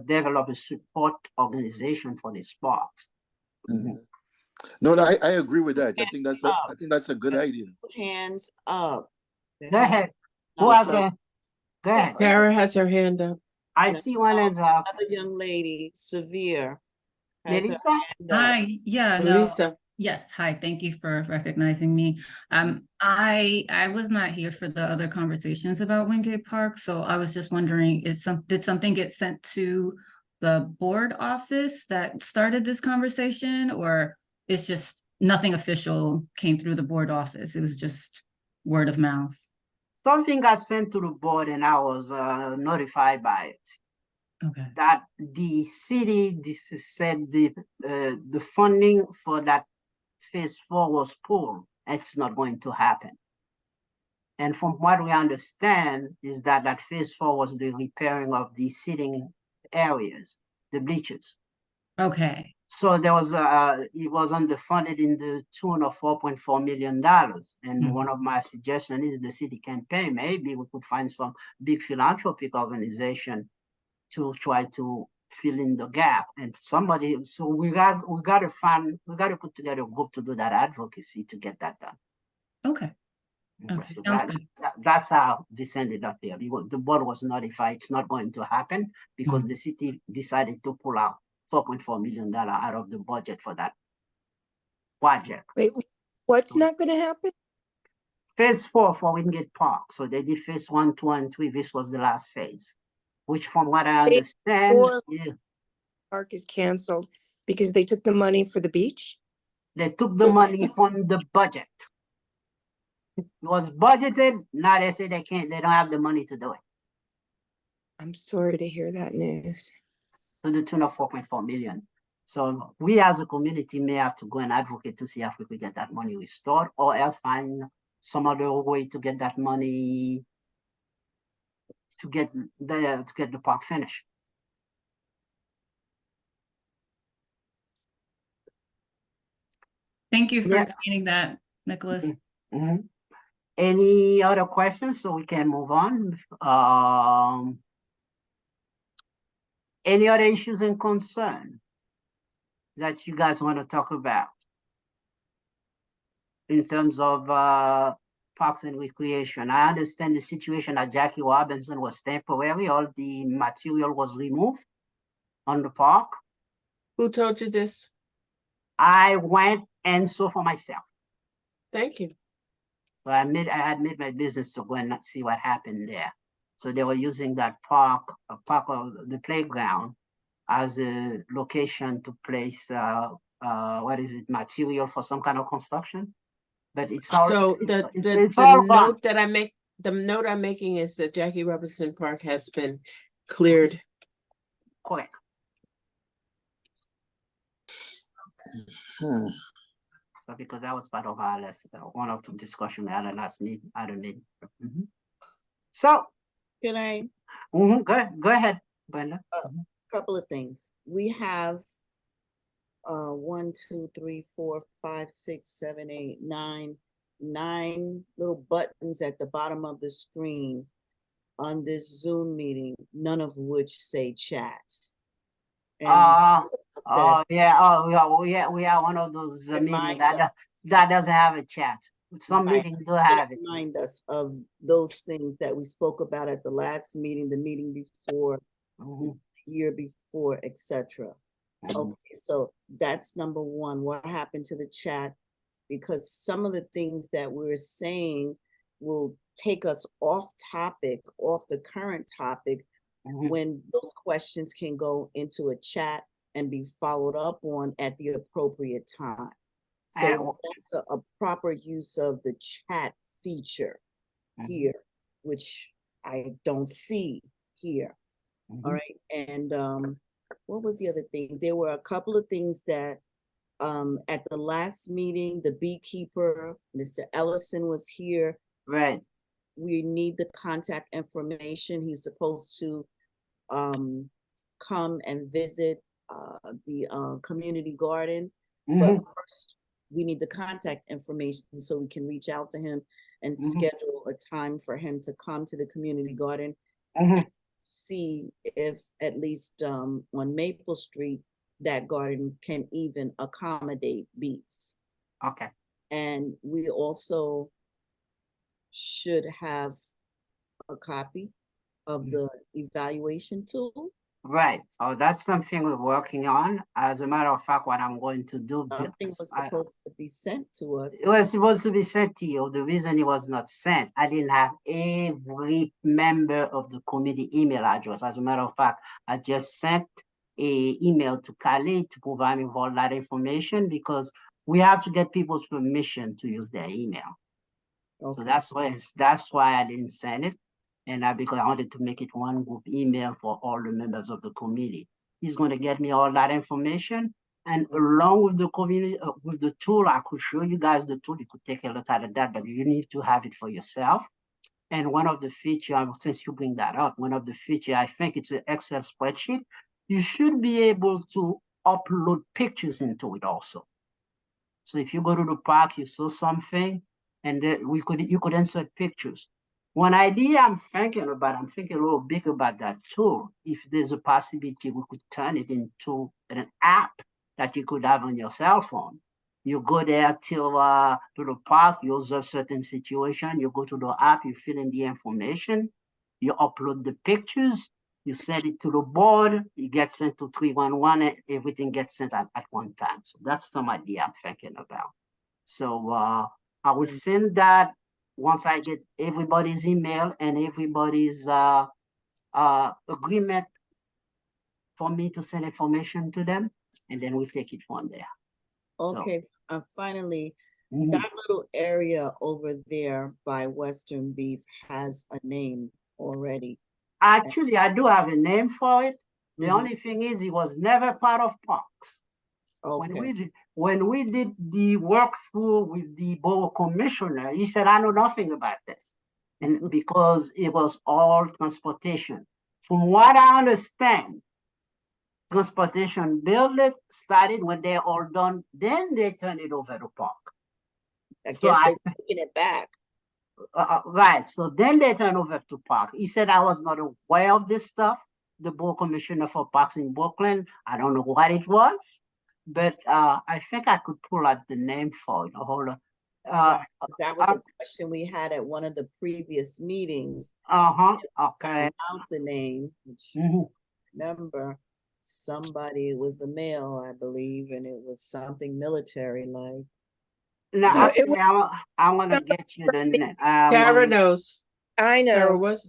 develop a support organization for these parks. No, I agree with that. I think that's a good idea. Hands up. Go ahead. Who has a? Go ahead. Kara has her hand up. I see one hands up. Another young lady, Severe. Melissa? Hi, yeah, Melissa. no. Yes, hi, thank you for recognizing me. I was not here for the other conversations about Wingate Park, so I was just wondering, did something get sent to the board office that started this conversation, or it's just nothing official came through the board office? It was just word of mouth. Something got sent to the board and I was notified by it. Okay. That the city said the funding for that phase 4 was pulled. It's not going to happen. And from what we understand is that phase 4 was the repairing of the seating areas, the bleachers. Okay. So there was it was underfunded in the tune of $4.4 million. And one of my suggestions is the city can pay. Maybe we could find some big philanthropic organization to try to fill in the gap. And somebody, so we got to put together a group to do that advocacy to get that done. Okay. Okay, So sounds good. that's how this ended up here. The board was notified it's not going to happen because the city decided to pull out $4.4 million out of the budget for that project. Wait, what's not going to happen? Phase 4 for Wingate Park. So they did phase 1, 2, and 3. This was the last phase, which from what I understand, Park is canceled because they took the money for the beach? They took the money from the budget. It was budgeted. Now they say they don't have the money to do it. I'm sorry to hear that news. To the tune of $4.4 million. So we as a community may have to go and advocate to see if we could get that money restored or else find some other way to get that money to get the park finished. Thank you for explaining that, Nicholas. Any other questions so we can move on? Any other issues and concern that you guys want to talk about in terms of Parks and Recreation? I understand the situation at Jackie Robinson was temporary. All the material was removed on the park. Who told you this? I went and saw for myself. Thank you. So I had made my business to go and see what happened there. So they were using that park of the playground as a location to place material for some kind of construction. But it's all so it's all note that the note I'm making is that Jackie Robinson Park has been cleared. Correct. So because that was part of our one or two discussion we had at last meeting. So can I go ahead, Brenda. A couple of things. We have 1, 2, 3, 4, 5, 6, 7, 8, 9, 9 little buttons at the bottom of the screen on this Zoom meeting, none of which say chat. And Oh yeah, we are one of those meetings that doesn't have a chat. Some meetings do have it. Remind us of those things that we spoke about at the last meeting, the meeting before, the year before, etc. Okay, so that's number one. What happened to the chat? Because some of the things that we're saying will take us off topic, off the current topic, when those questions can go into a chat and be followed up on at the appropriate time. So that's a proper use of the chat feature here, which I don't see here. All right. And what was the other thing? There were a couple of things that at the last meeting, the beekeeper, Mr. Ellison, was here. Right. We need the contact information. He's supposed to come and visit the community garden. But first, we need the contact information so we can reach out to him and schedule a time for him to come to the community garden and see if at least on Maple Street, that garden can even accommodate bees. Okay. And we also should have a copy of the evaluation tool. Right. So that's something we're working on. As a matter of fact, what I'm going to do. Something was supposed to be sent to us. It was supposed to be sent to you. The reason it was not sent, I didn't have every member of the committee email address. As a matter of fact, I just sent an email to Khalid to provide me with all that information because we have to get people's permission to use their email. Okay. So that's why I didn't send it. And because I wanted to make it one group email for all the members of the committee. He's going to get me all that information. And along with the community, with the tool, I could show you guys the tool. You could take a look at that, but you need to have it for yourself. And one of the features, since you bring that up, one of the features, I think it's an Excel spreadsheet. You should be able to upload pictures into it also. So if you go to the park, you saw something, and you could insert pictures. One idea I'm thinking a little bit about that tool. If there's a possibility, we could turn it into an app that you could have on your cell phone. You go there to the park, you observe certain situation, you go to the app, you fill in the information, you upload the pictures, you send it to the board, it gets sent to 311, and everything gets sent at one time. So that's some idea I'm thinking about. So I will send that once I get everybody's email and everybody's agreement for me to send information to them, and then we'll take it from there. Okay, so, finally, that little area over there by Western Beef has a name already. Actually, I do have a name for it. The only thing is it was never part of parks. Okay. When we did the walkthrough with the borough commissioner, he said, I know nothing about this. And because it was all transportation. From what I understand, transportation build it, started when they're all done, then they turn it over to park. I guess they're taking it back. Right, so then they turn over to park. He said, I was not aware of this stuff. The borough commissioner for parks in Brooklyn, I don't know what it was. But I think I could pull out the name for it. Hold on. That was a question we had at one of the previous meetings. Okay. Out the name, which remember, somebody, it was the male, I believe, and it was something military like. No, actually, I want to get you the name. Tara knows. I know. Tara was.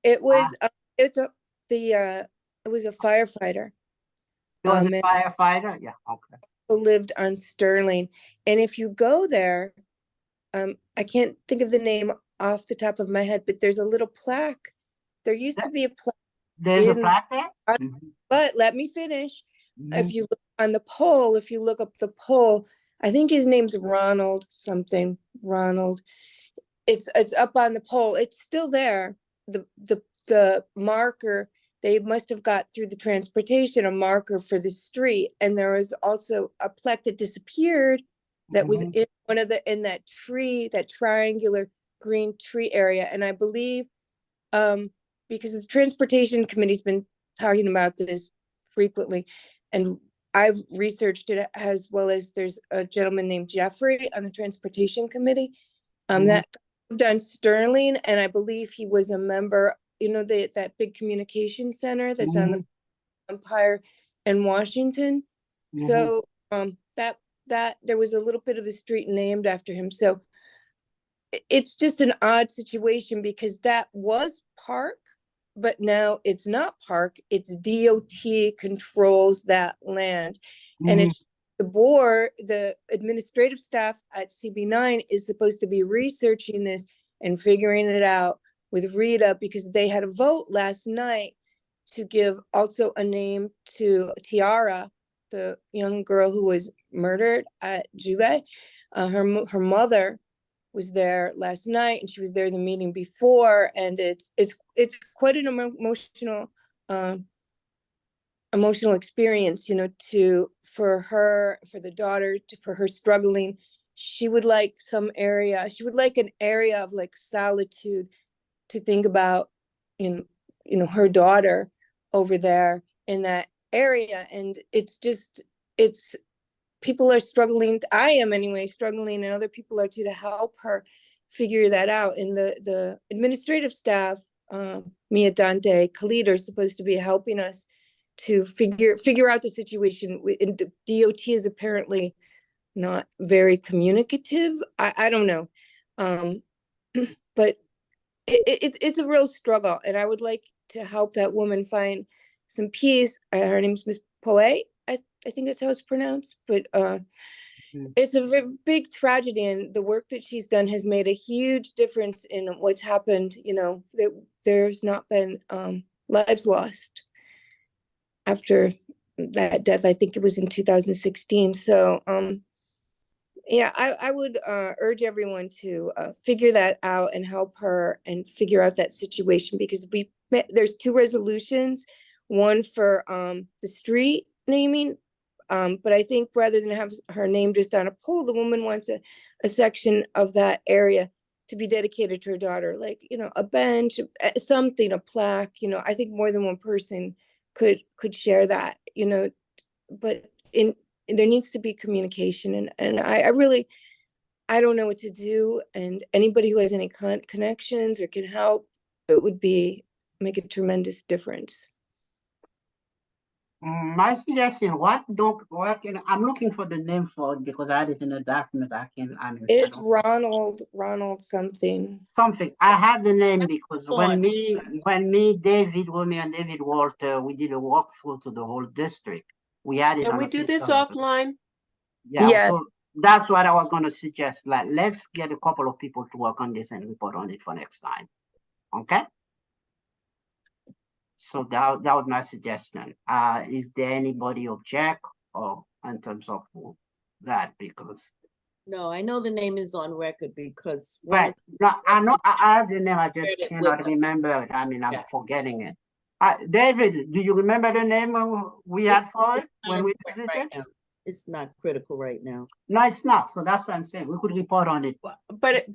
It was. It was a firefighter. It was a firefighter? Yeah, okay. Who lived on Sterling. And if you go there, I can't think of the name off the top of my head, but there's a little plaque. There used to be a plaque. There's a plaque there? But let me finish. If you look on the pole, if you look up the pole, I think his name's Ronald something. Ronald. It's up on the pole. It's still there. The marker they must have got through the transportation a marker for the street. And there was also a plaque that disappeared that was in one of in that tree, that triangular green tree area. And I believe, because the transportation committee's been talking about this frequently, and I've researched it as well as there's a gentleman named Jeffrey on the transportation committee that lived on Sterling, and I believe he was a member, you know, that big communication center that's on the Empire in Washington. So that there was a little bit of a street named after him. So it's just an odd situation because that was park, but now it's not park, it's DOT controls that land. And it's the board, the administrative staff at CB9 is supposed to be researching this and figuring it out with Rita, because they had a vote last night to give also a name to Tiara, the young girl who was murdered at Jube. Her mother was there last night, and she was there the meeting before, and it's quite an emotional experience, you know, for the daughter, for her struggling. She would like an area of like solitude to think about, you know, her daughter over there in that area. And it's people are struggling. I am anyway struggling, and other people are too, to help her figure that out. And the administrative staff, Mia Dante, Khalid, are supposed to be helping us to figure out the situation. And the DOT is apparently not very communicative. I don't know, but it's a real struggle, and I would like to help that woman find some peace. Her name's Miss Poe. I think that's how it's pronounced, but it's a big tragedy, and the work that she's done has made a huge difference in what's happened. You know, there's not been lives lost after that death. I think it was in 2016. So yeah, I would urge everyone to figure that out and help her and figure out that situation, because there's 2 resolutions, one for the street naming, but I think rather than have her name just on a pole, the woman wants a section of that area to be dedicated to her daughter, like, you know, a bench, something, a plaque. You know, I think more than one person could share that, you know, but there needs to be communication, and I don't know what to do, and anybody who has any connections or can help, it would make a tremendous difference. My suggestion, what don't work, and I'm looking for the name for it because I had it in a document. It's Ronald something. I have the name because when me, David, Romeo, and David Walter, we did a walkthrough to the whole district. We had it. Can we do this offline? Yeah. So that's what I was going to suggest. Like, let's get a couple of people to work on this and report on it for next time. Okay. So that was my suggestion. Is there anybody object or in terms of that? Because no, I know the name is on record because right. No, I know I have the name. I just cannot remember it. I mean, I'm forgetting it. David, do you remember the name we had for it when we visited? Right, it's not critical right now. No, it's not. So that's what I'm saying. We could report on it. But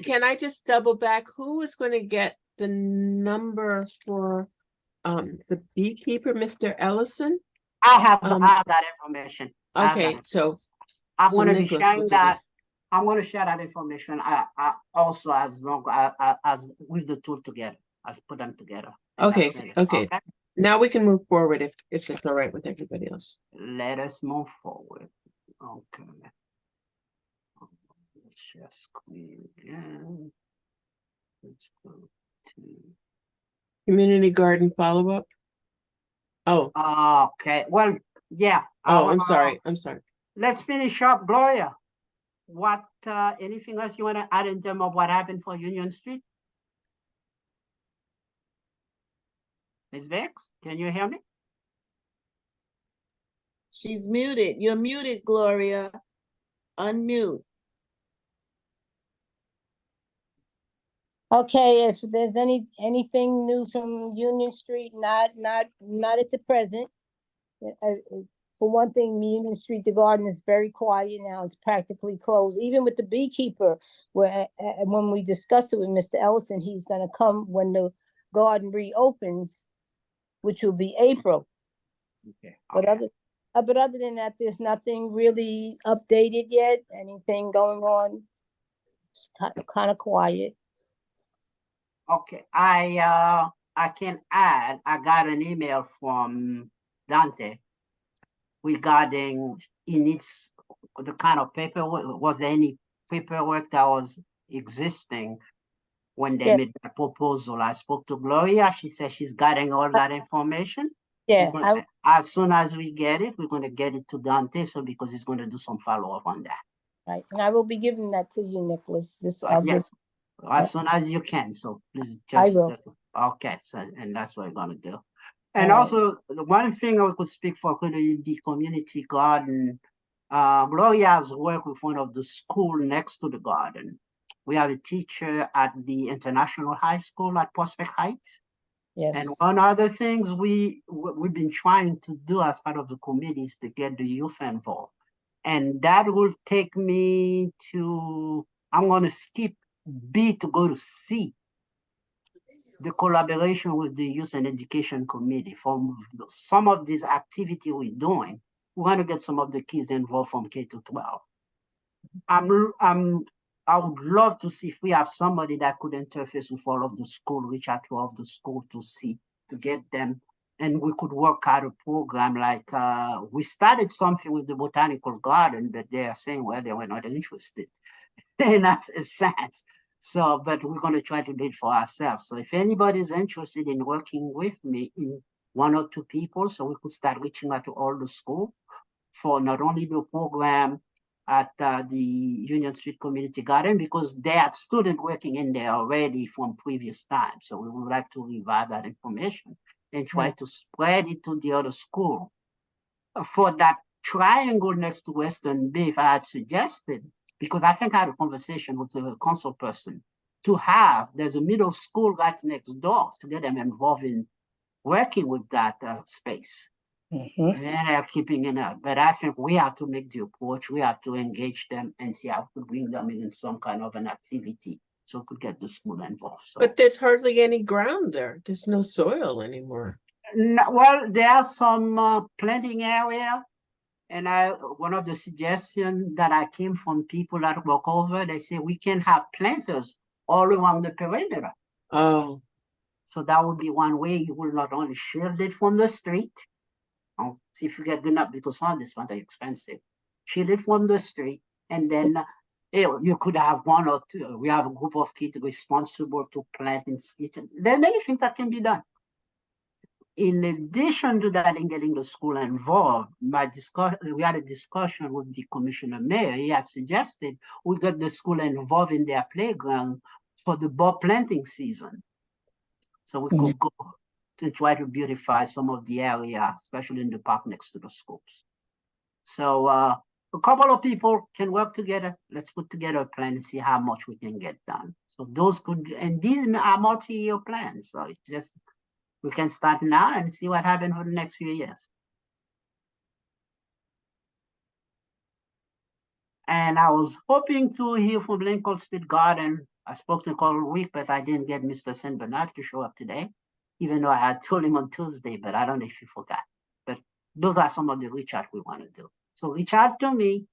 can I just double back? Who is going to get the number for the beekeeper, Mr. Ellison? I have that information. Okay, so I'm going to be sharing that. I'm going to share that information. I also as long as with the two together. I'll put them together. Okay. Now we can move forward if it's all right with everybody else. Let us move forward. Okay. Let's share screen again. Let's go to community garden follow-up. Oh. Okay. Well, yeah. Oh, I'm sorry. Let's finish up, Gloria. What anything else you want to add in terms of what happened for Union Street? Ms. Vex, can you hear me? She's muted. You're muted, Gloria. Unmute. Okay, if there's anything new from Union Street, not at the present. For one thing, Union Street, the garden is very quiet now. It's practically closed. Even with the beekeeper, where when we discuss it with Mr. Ellison, he's gonna come when the garden reopens, which will be April. Okay. But other than that, there's nothing really updated yet. Anything going on? It's kind of quiet. Okay, I can add, I got an email from Dante regarding he needs the kind of paperwork. Was there any paperwork that was existing when they made the proposal? I spoke to Gloria. She said she's getting all that information. Yeah, as soon as we get it, we're going to get it to Dante, so because he's going to do some follow-up on that. Right, and I will be giving that to you, Nicholas. Yes, as soon as you can. So please I will. Okay, so and that's what we're gonna do. And also, the one thing I could speak for the community garden. Gloria's work with one of the school next to the garden. We have a teacher at the International High School at Prospect Heights. Yes. And one other things we've been trying to do as part of the committee is to get the youth involved. And that will take me to, I'm going to skip B to go to C, the collaboration with the Youth and Education Committee. From some of these activities we're doing, we want to get some of the kids involved from K to 12. I would love to see if we have somebody that could interface with all of the school, reach out to all of the school to see, to get them. And we could work out a program like, we started something with the botanical garden, but they are saying, well, they were not interested. And that's a sense. So, but we're going to try to do it for ourselves. So if anybody's interested in working with me in 1 or 2 people, so we could start reaching out to all the school for not only the program at the Union Street Community Garden, because they had students working in there already from previous times. So we would like to revive that information and try to spread it to the other school. For that triangle next to Western Bay, if I had suggested, because I think I had a conversation with the council person, there's a middle school right next door to get them involved in working with that space. And they're keeping it up. But I think we have to make the approach. We have to engage them and see how to bring them in some kind of an activity so we could get the school involved. So. But there's hardly any ground there. There's no soil anymore. No, well, there are some planting area. And one of the suggestions that I came from people that work over, they say we can have planters all around the perimeter. Oh. So that would be one way. You will not only shield it from the street. See if you get good enough, because some of these ones are expensive. Shield it from the street, and then you could have 1 or 2. We have a group of kids responsible to plant and seed. There are many things that can be done. In addition to that, in getting the school involved, we had a discussion with the Commissioner Mayor. He had suggested we get the school involved in their playground for the bulb planting season. So we could go to try to beautify some of the area, especially in the park next to the schools. So a couple of people can work together. Let's put together a plan and see how much we can get done. So those could, and these are multi-year plans. So it's just, we can start now and see what happens for the next few years. And I was hoping to hear from Lincoln Street Garden. I spoke to him all week, but I didn't get Mr. St. Bernard to show up today, even though I had told him on Tuesday, but I don't know if he forgot. But those are some of the reach out we want to do. So reach out to me.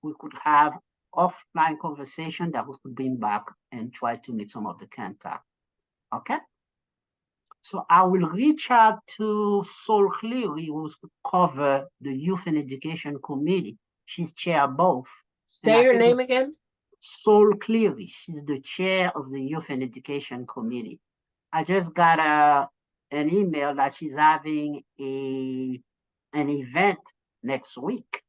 We could have offline conversation that we could bring back and try to make some of the contact. Okay? So I will reach out to Sol Cleary, who's cover the Youth and Education Committee. She's chair both. Say your name again? Sol Cleary. She's the chair of the Youth and Education Committee. I just got an email that she's having an event next week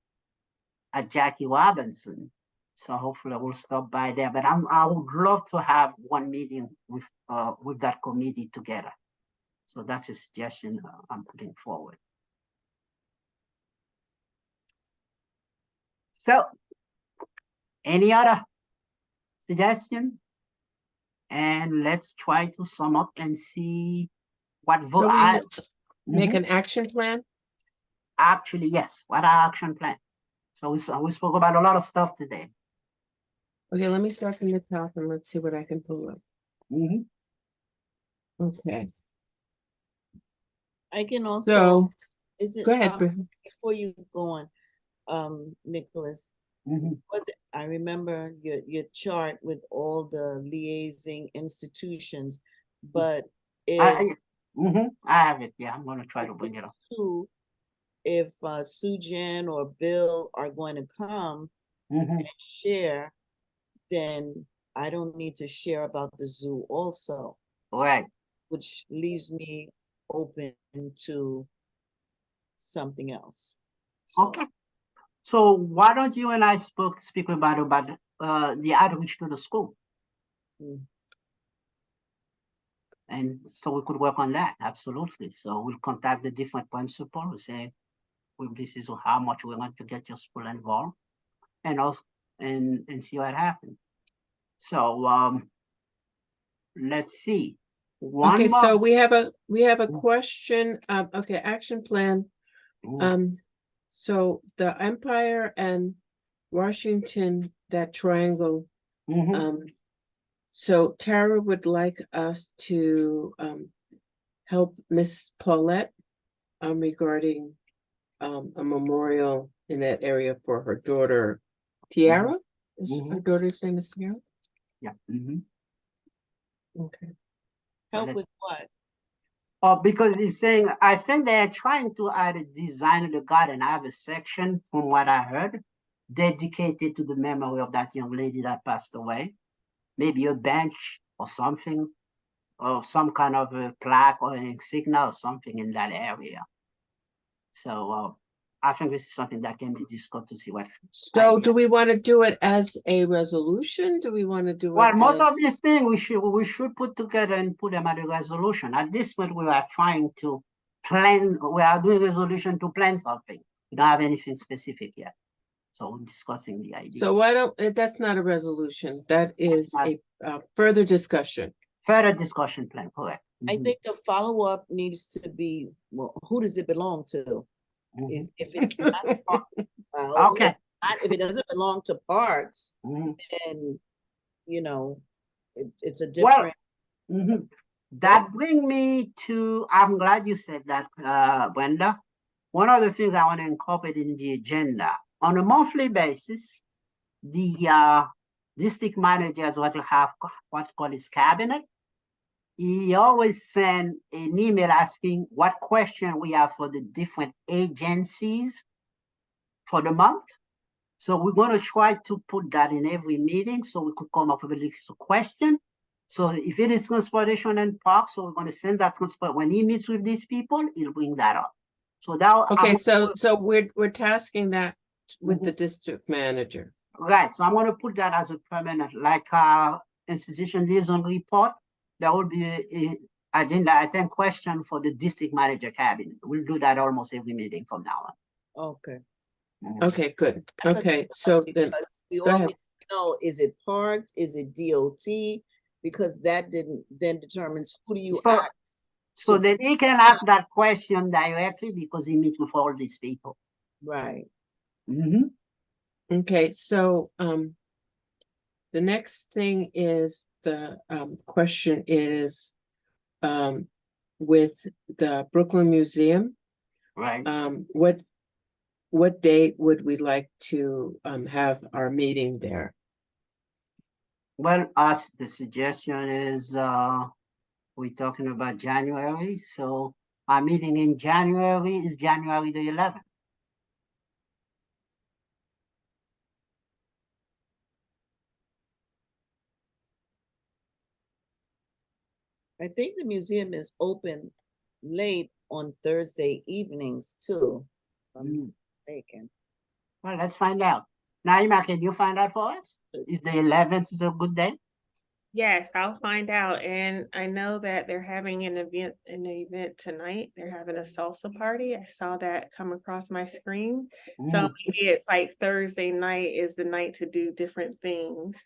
at Jackie Robinson. So hopefully I will stop by there. But I would love to have one meeting with that committee together. So that's a suggestion I'm putting forward. So, any other suggestion? And let's try to sum up and see what So vote we I. make Mhm. an action plan? Actually, yes. What our action plan? So we spoke about a lot of stuff today. Okay, let me start from the top and let's see what I can pull up. Mhm. Okay, I can also, so, is it, go ahead, Bri- before you go on, Nicholas, Mhm. was it, I remember your chart with all the liaising institutions, but if I have it. Yeah, I'm gonna try to bring it up. if Sue Jen or Bill are going to come Mhm. and share, then I don't need to share about the zoo also. Right. Which leaves me open to something else. So, Okay. So why don't you and I speak about the outreach to the school? And so we could work on that, absolutely. So we'll contact the different principals, say, well, this is how much we want to get your school involved, and also and see what happens. So let's see. Okay, One more. so we have a question, okay, action plan. So the Empire and Washington, that triangle, so Tara would like us to help Miss Paulette regarding a memorial in that area for her daughter, Tiara? Is her daughter's name is Tiara? Yeah. Okay. help with what? Oh, because he's saying, I think they're trying to add a design of the garden. I have a section, from what I heard, dedicated to the memory of that young lady that passed away. Maybe a bench or something, or some kind of a plaque or an insignia or something in that area. So I think this is something that can be discussed to see what. So do we want to do it as a resolution? Do we want to do it? Well, most of as- these things we should put together and put them at a resolution. At this point, we are trying to plan. We are doing resolution to plan something. We don't have anything specific yet. So we're discussing the idea. So why don't, that's not a resolution, that is a further discussion. Further discussion plan, correct. I think the follow-up needs to be, well, who does it belong to? Is if it's not, okay. if it doesn't belong to parks, then you know, it's a different. That brings me to, I'm glad you said that, Brenda. One of the things I want to incorporate in the agenda, on a monthly basis, the district manager is what you have, what's called his cabinet. He always send an email asking what question we have for the different agencies for the month. So we're going to try to put that in every meeting so we could come up with a list of questions. So if it is transportation and parks, so we're going to send that transport. When he meets with these people, he'll bring that up. So that Okay, so we're tasking that with the district manager. Right. So I'm going to put that as a permanent, like institution liaison report. There will be a agenda item question for the district manager cabinet. We'll do that almost every meeting from now on. Okay. Okay, good. Okay, so then We go all ahead. need to know, is it parks, is it DOT? Because that then determines who do you ask. So then he can ask that question directly because he meets with all these people. Right. Okay, so the next thing is the question is with the Brooklyn Museum. Right. What date would we like to have our meeting there? Well, the suggestion is we're talking about January. So our meeting in January is January the 11th. I think the museum is open late on Thursday evenings too. If I'm mistaken. Well, let's find out. Naima, can you find out for us if the 11th is a good day? Yes, I'll find out. And I know that they're having an event tonight. They're having a salsa party. I saw that come across my screen. So maybe it's like Thursday night is the night to do different things.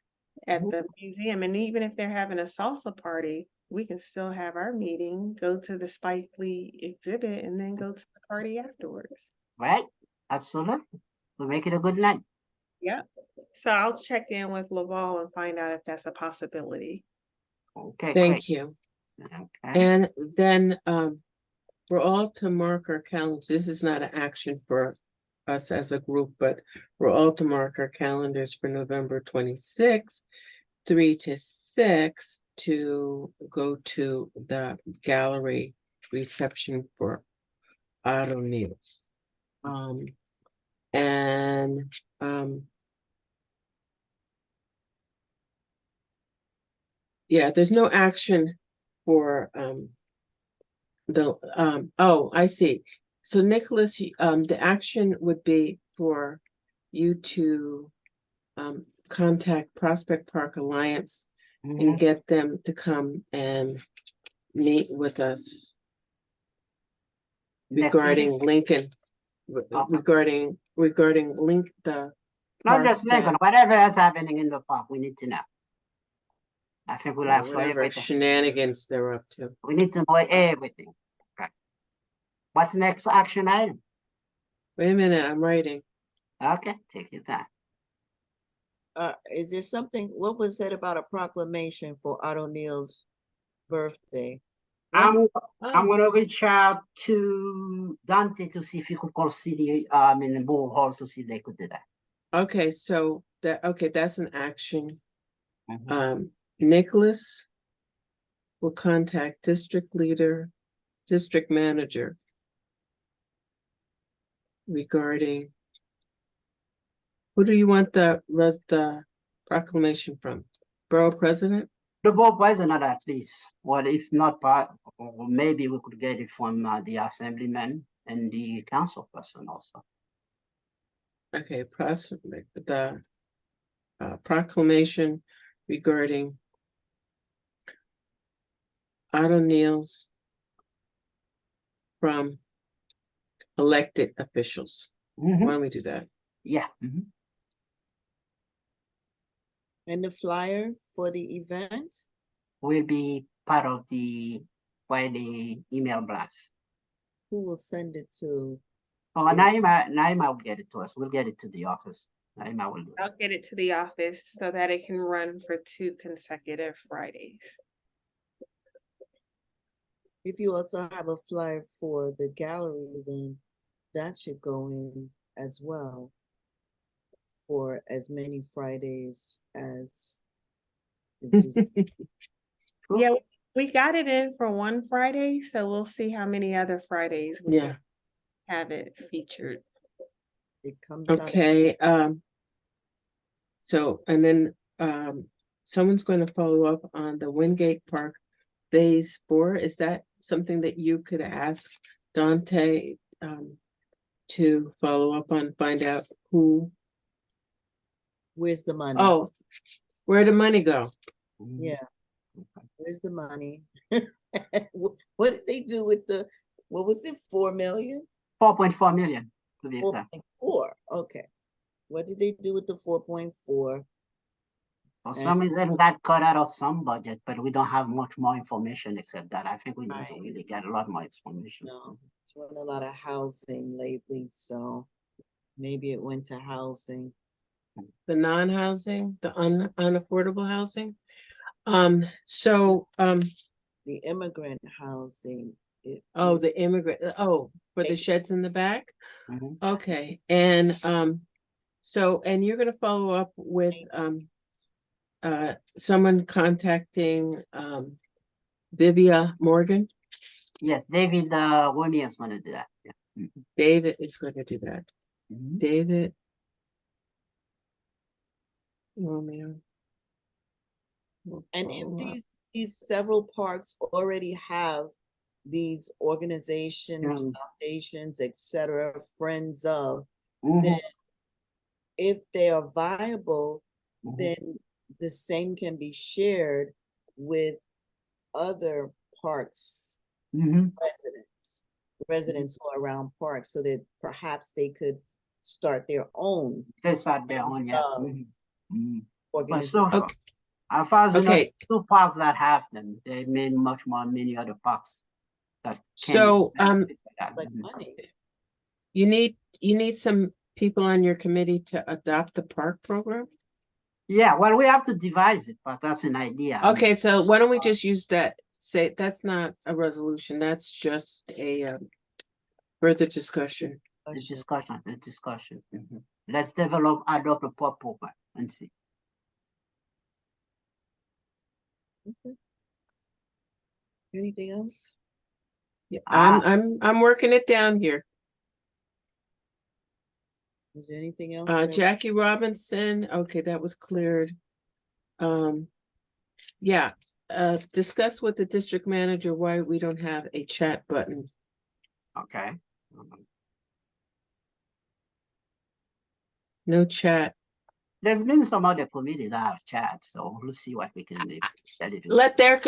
at the museum. And even if they're having a salsa party, we can still have our meeting, go to the Spike Lee exhibit, and then go to the party afterwards. Right? Absolutely. We'll make it a good night. Yep. So I'll check in with Laval and find out if that's a possibility. Okay, great. Thank you. Okay. And then we're all to mark our calendars. This is not an action for us as a group, but we're all to mark our calendars for November 26th, 3 to 6, to go to the gallery reception for Otto Niels. Yeah, there's no action for oh, I see. So Nicholas, the action would be for you to contact Prospect Park Alliance and get them to come and meet with us regarding Lincoln, regarding the Not park just Lincoln, that- whatever else happening in the park, we need to know. I think we'll ask for whatever everything. shenanigans they're up to. We need to know everything. Okay. What's the next action item? Wait a minute, I'm writing. Okay, take your time. Is there something, what was said about a proclamation for Otto Niels' birthday? I'm Oh. gonna reach out to Dante to see if he could call city, in the Bull Hall to see if they could do that. Okay, so that's an action. Nicholas will contact district leader, district manager regarding, who do you want the proclamation from? Borough president? The borough president at least, well, if not, or maybe we could get it from the assemblyman and the council person also. Okay, the proclamation regarding Otto Niels from elected officials. Why don't we do that? Yeah. And the flyer for the event? Will be part of the Friday email blast. Who will send it to? Oh, Naima will get it to us. We'll get it to the office. Naima will do it. I'll get it to the office so that it can run for 2 consecutive Fridays. If you also have a flyer for the gallery, then that should go in as well for as many Fridays as is just. Yeah, we got it in for 1 Friday, so we'll see how many other Fridays we Yeah. have it featured. It comes out. Okay, so, and then, someone's going to follow up on the Wingate Park Phase 4. Is that something that you could ask Dante, to follow up on, find out who? Where's the money? Oh, where'd the money go? Yeah. Where's the money? What did they do with the, what was it, 4 million? 4.4 million to be exact. 4.4, okay. What did they do with the 4.4? For some reason that cut out of some budget, but we don't have much more information except that. I think we need to really get a lot more information. No, it's run a lot of housing lately, so maybe it went to housing. The non-housing, the unaffordable housing? The immigrant housing. Oh, the immigrant, for the sheds in the back? Okay, and, and you're gonna follow up with, someone contacting, Vivia Morgan? Yes, David Rooney is gonna do that. Yeah. David is going to do that. David Romeo. And if these several parks already have these organizations, foundations, etc., friends of, then if they are viable, then the same can be shared with other parks residents who are around parks, so that perhaps they could start their own. They start their own, yeah. But so far, Okay. as far as you know, Okay. 2 parks that have them, they mean much more than many other parks that can So, benefit from that. Like Mhm. money. you need some people on your committee to adopt the park program? Yeah, well, we have to devise it, but that's an idea. I mean, Okay, so why don't we just use that? Say, that's not a resolution, that's just a further discussion. the discussion. Mhm. Let's adopt a park program and see. Anything else? Yeah, Ah. I'm working it down here. Is there anything else? for Jackie Robinson, okay, that was cleared. Yeah, discuss with the district manager why we don't have a chat button. Okay. No chat. There's been some other committee that have chat, so we'll see what we can do. Let their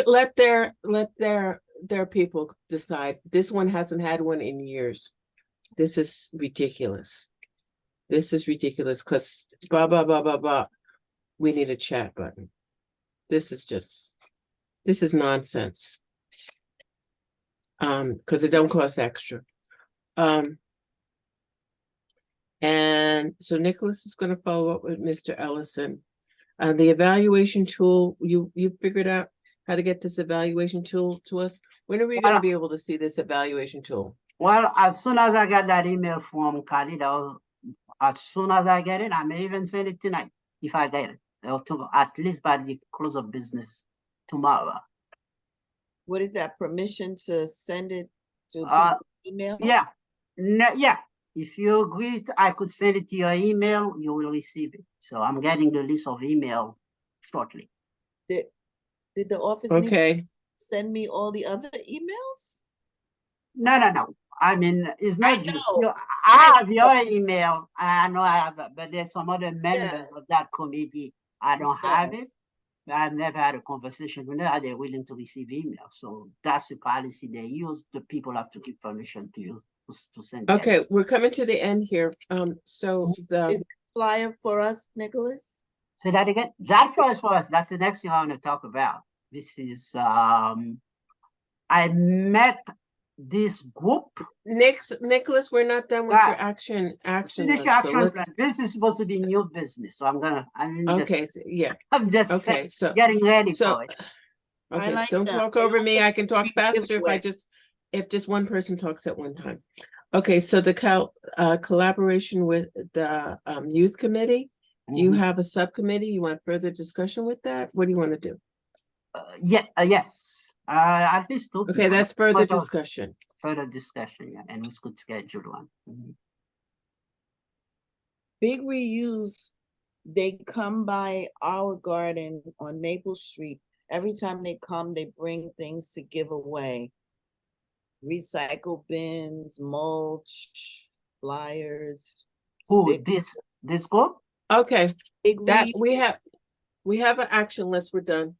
people decide. This one hasn't had one in years. This is ridiculous. This is ridiculous because blah, blah, blah, blah, blah. We need a chat button. This is nonsense. Because it don't cost extra. And so Nicholas is going to follow up with Mr. Ellison. The evaluation tool, you figured out how to get this evaluation tool to us? When are we going to be able to see this evaluation tool? Well, as soon as I get that email from Khalid, as soon as I get it, I may even send it tonight if I get it, or at least by the close of business tomorrow. What is that, permission to send it to email? Yeah, yeah. If you agree, I could send it to your email, you will receive it. So I'm getting the list of email shortly. Did the office need to send me all the other emails? No. I mean, it's not just you. I have your email. I know I have, but there's some other members of that committee. I don't have it. I've never had a conversation with them. Are they willing to receive email? So that's the policy they use. The people have to give permission to you to send. Okay, we're coming to the end here. So Is it flyer for us, Nicholas? Say that again. That for us. That's the next thing I want to talk about. This is I met this group. Nicholas, we're not done with your action Finish list, your so action let's- plan. This is supposed to be new business, so Okay, yeah. I'm just Okay, so getting ready so for it. okay, like don't that. talk I over like me. I can talk free faster giveaway. if just one person talks at one time. Okay, so the collaboration with the youth committee. Do you have a subcommittee? You want further discussion with that? What do you want to do? Yes. At least two. Okay, people. that's further But, discussion. Further discussion, yeah, and we could schedule one. Mhm. Big Reuse, they come by our garden on Maple Street. Every time they come, they bring things to give away. Recycle bins, mulch, flyers. Who, this group? Okay, Big that Reuse. we have an action list. We're done.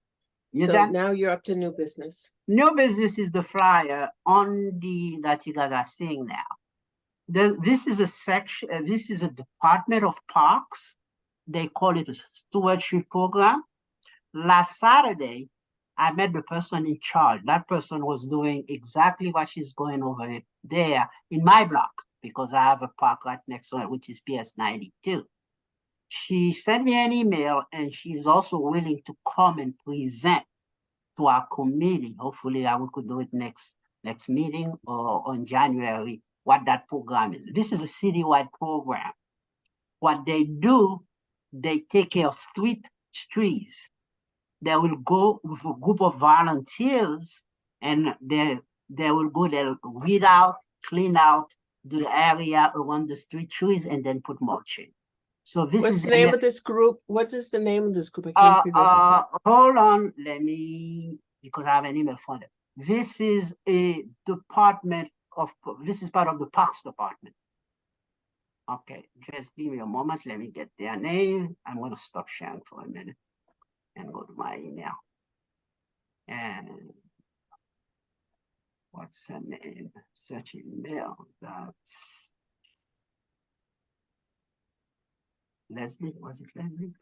You So done? now you're up to new business. New business is the flyer on that you guys are seeing now. This is a section, this is a Department of Parks. They call it a stewardship program. Last Saturday, I met the person in charge. That person was doing exactly what she's going over there in my block, because I have a park right next to it, which is PS 92. She sent me an email, and she's also willing to come and present to our committee. Hopefully, we could do it next meeting or on January, what that program is. This is a citywide program. What they do, they take care of street trees. They will go with a group of volunteers, and they will go there, weed out, clean out the area around the street trees, and then put mulching. So this What's is the name of this group? What is the name of this group? I can't figure this out. hold on, because I have an email from them. This is a department this is part of the Parks Department. Okay, just give me a moment. Let me get their name. I'm going to stop sharing for a minute and go to my email. And what's her name? Search email. That's Leslie. Was it Leslie?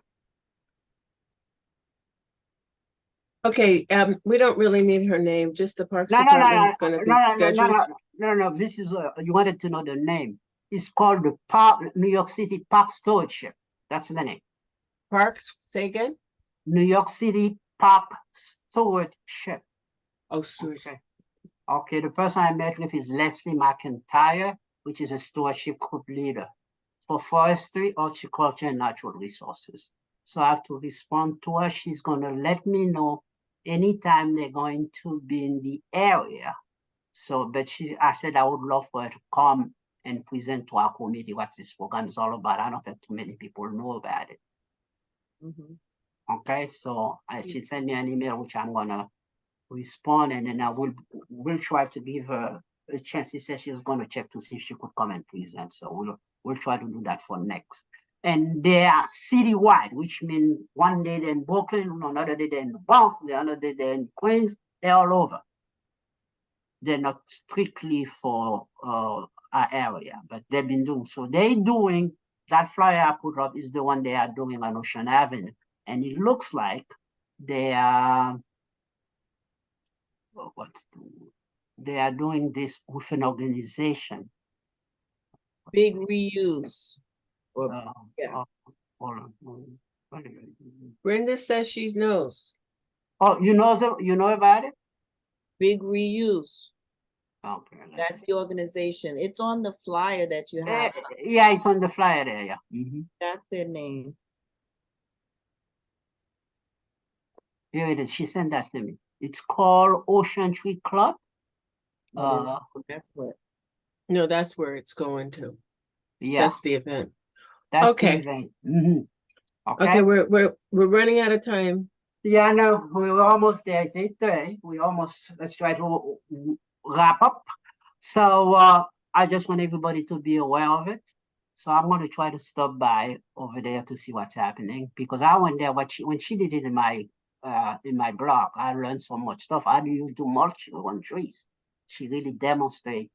Okay, we don't really need her name, just the Parks No, no, no, Department no, is gonna be no, no, no, scheduled. no, no, no, this is, you wanted to know the name. It's called the Park, New York City Park Stewardship. That's the name. Parks, say again? New York City Park Stewardship. Oh, stewardship. Okay, the person I met with is Leslie McIntyre, which is a stewardship group leader for forestry, horticulture, and natural resources. So I have to respond to her. She's gonna let me know anytime they're going to be in the area. So, but I said I would love for her to come and present to our committee what this program is all about. I don't think too many people know about it. Okay, so she sent me an email, which I'm gonna respond, and then I will try to give her a chance. She said she was gonna check to see if she could come and present. So we'll try to do that for next. And they are citywide, which means one day they're in Brooklyn, another day they're in the Bronx, the other day they're in Queens, they're all over. They're not strictly for our area, but they've been doing, so they're doing, that flyer I put up is the one they are doing on Ocean Avenue. And it looks like they are, they are doing this with an organization. Big reuse. Yeah. Hold on. Brenda says she knows. Oh, you know about it? Big reuse. Okay. That's the organization. It's on the flyer that you have. Yeah, it's on the flyer there, yeah. That's their name. Here it is. She sent that to me. It's called Ocean Tree Club. That's what. No, that's where it's going to. Yeah. That's the event. That's Okay. the event. Okay, we're running out of time. Yeah, I know. We're almost there. It's 8:30. Let's try to wrap up. So I just want everybody to be aware of it. So I'm going to try to stop by over there to see what's happening, because I went there when she did it in my blog. I learned so much stuff. How do you do mulching on trees? She really demonstrated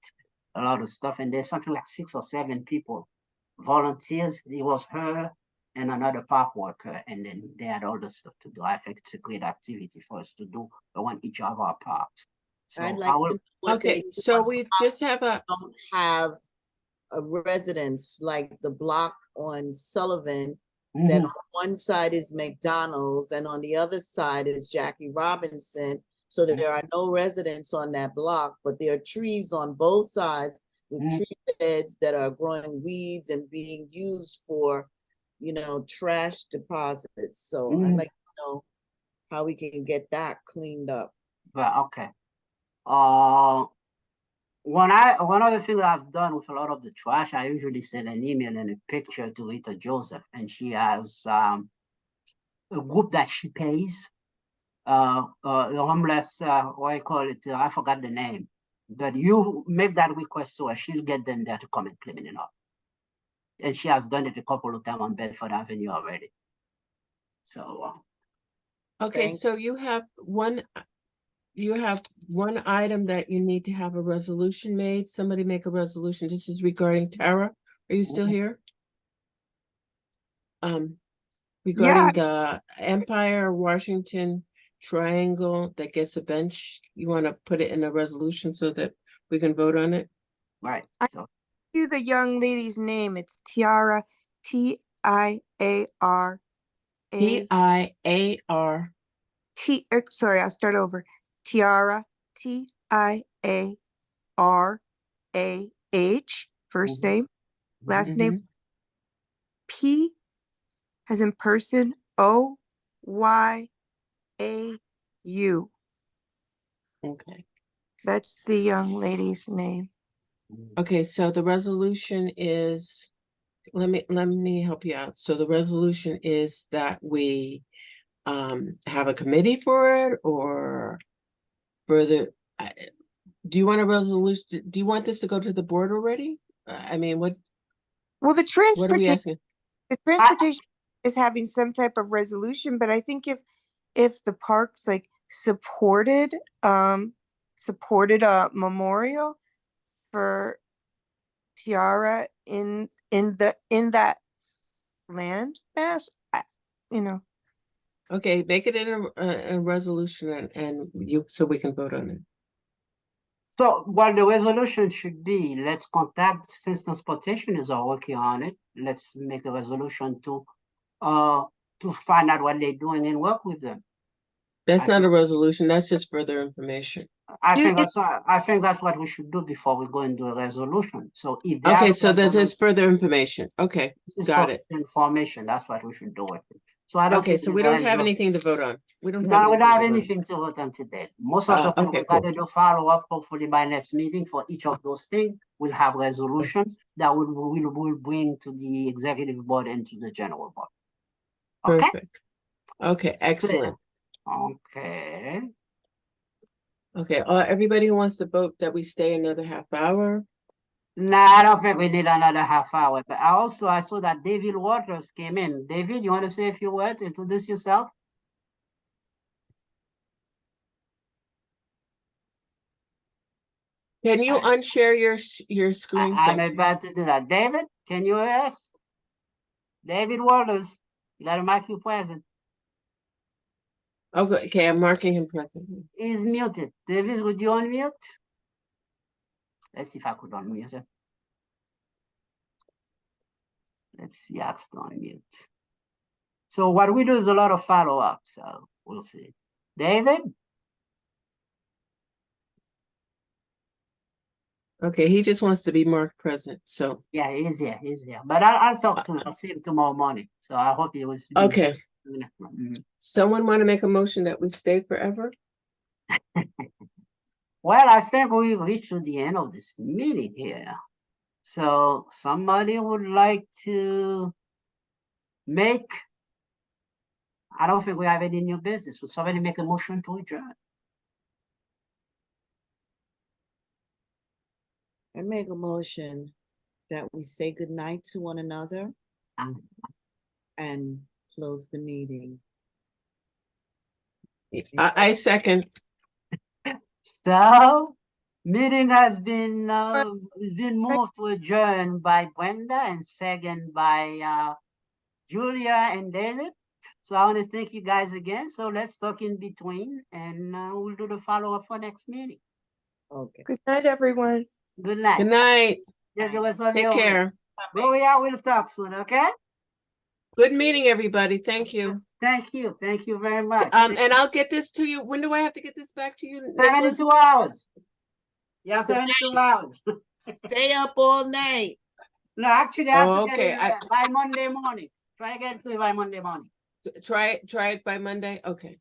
a lot of stuff, and there's something like 6 or 7 people, volunteers. It was her and another park worker, and then they had all the stuff to do. I think it's a great activity for us to do around each of our parks. So I'd like to know what Okay, they do so on we parks just have that don't have a residence, like the block on Sullivan, that on one side is McDonald's and on the other side is Jackie Robinson. So there are no residents on that block, but there are trees on both sides with tree beds that are growing weeds and being used for, trash deposits. So I'd like to know how we can get that cleaned up. Well, okay. One of the things I've done with a lot of the trash, I usually send an email and a picture to Rita Joseph, and she has a group that she pays, the homeless, what I call it, I forgot the name, but you make that request to her, she'll get them there to come and clean it up. And she has done it a couple of times on Bedford Avenue already. So. Okay, so you have one item that you need to have a resolution made. Somebody make a resolution. This is regarding Tara. Are you still here? Regarding the Empire Washington Triangle that gets a bench, you want to put it in a resolution so that we can vote on it? Right. So do the young lady's name. It's Tiara, T-I-A-R. T-I-A-R. Sorry, I'll start over. Tiara, T-I-A-R-A-H, first name, last name, P as in person, O-Y-A-U. Okay. That's the young lady's name. Okay, so the resolution is, let me help you out. So the resolution is that we have a committee for it, or further, do you want a resolution? Do you want this to go to the board already? I mean, what? Well, the What are we asking? The transportation is having some type of resolution, but I think if the parks like supported a memorial for Tiara in that land mass, Okay, make it in a resolution and so we can vote on it. So, well, the resolution should be, let's contact, since transportation is working on it, let's make a resolution to find out what they're doing and work with them. That's not a resolution, that's just further information. I think that's what we should do before we go into a resolution. So if they Okay, have so a this is further information. Okay, this is got for it. information, that's what we should do with it. So I don't Okay, see so we don't have anything to vote on. We don't No, we don't have to vote on. anything to vote on today. Most of the time, Okay, we got cool. to do follow up, hopefully by next meeting for each of those things. We'll have resolution that will bring to the executive board and to the general board. Okay? Perfect. Okay, excellent. Okay. Okay, everybody who wants to vote that we stay another half hour. No, I don't think we need another half hour. But I saw that David Waters came in. David, you want to say a few words? Introduce yourself. Can you unshare your screen? I'm Thank you. about to do that. David, can you hear us? David Waters, you got to mark you present. Okay, I'm marking him present. He's muted. David, would you unmute? Let's see if I could unmute him. Let's see, ask to unmute. So what we do is a lot of follow-up, so we'll see. David? Okay, he just wants to be marked present, so. Yeah, he's here. But I'll talk to him. I'll see him tomorrow morning. So I hope he was. Okay. Mhm. Someone want to make a motion that we stay forever? Well, I think we reached to the end of this meeting here. So somebody would like to make, I don't think we have any new business. Would somebody make a motion to adjourn? I make a motion that we say goodnight to one another and close the meeting. I second. So, meeting has been moved to adjourn by Brenda and second by Julia and David. So I want to thank you guys again. So let's talk in between and we'll do the follow-up for next meeting. Okay. Good night, everyone. Good night. Good night. Take care. Gloria, we'll talk soon, okay? Good meeting, everybody. Thank you. Thank you. Thank you very much. And I'll get this to you. When do I have to get this back to you, Nicholas? 72 hours. Yeah, 72 hours. Stay up all night. No, actually, I have to Okay, get it by Monday morning. Try to get it to you by Monday morning. Try it by Monday. Okay.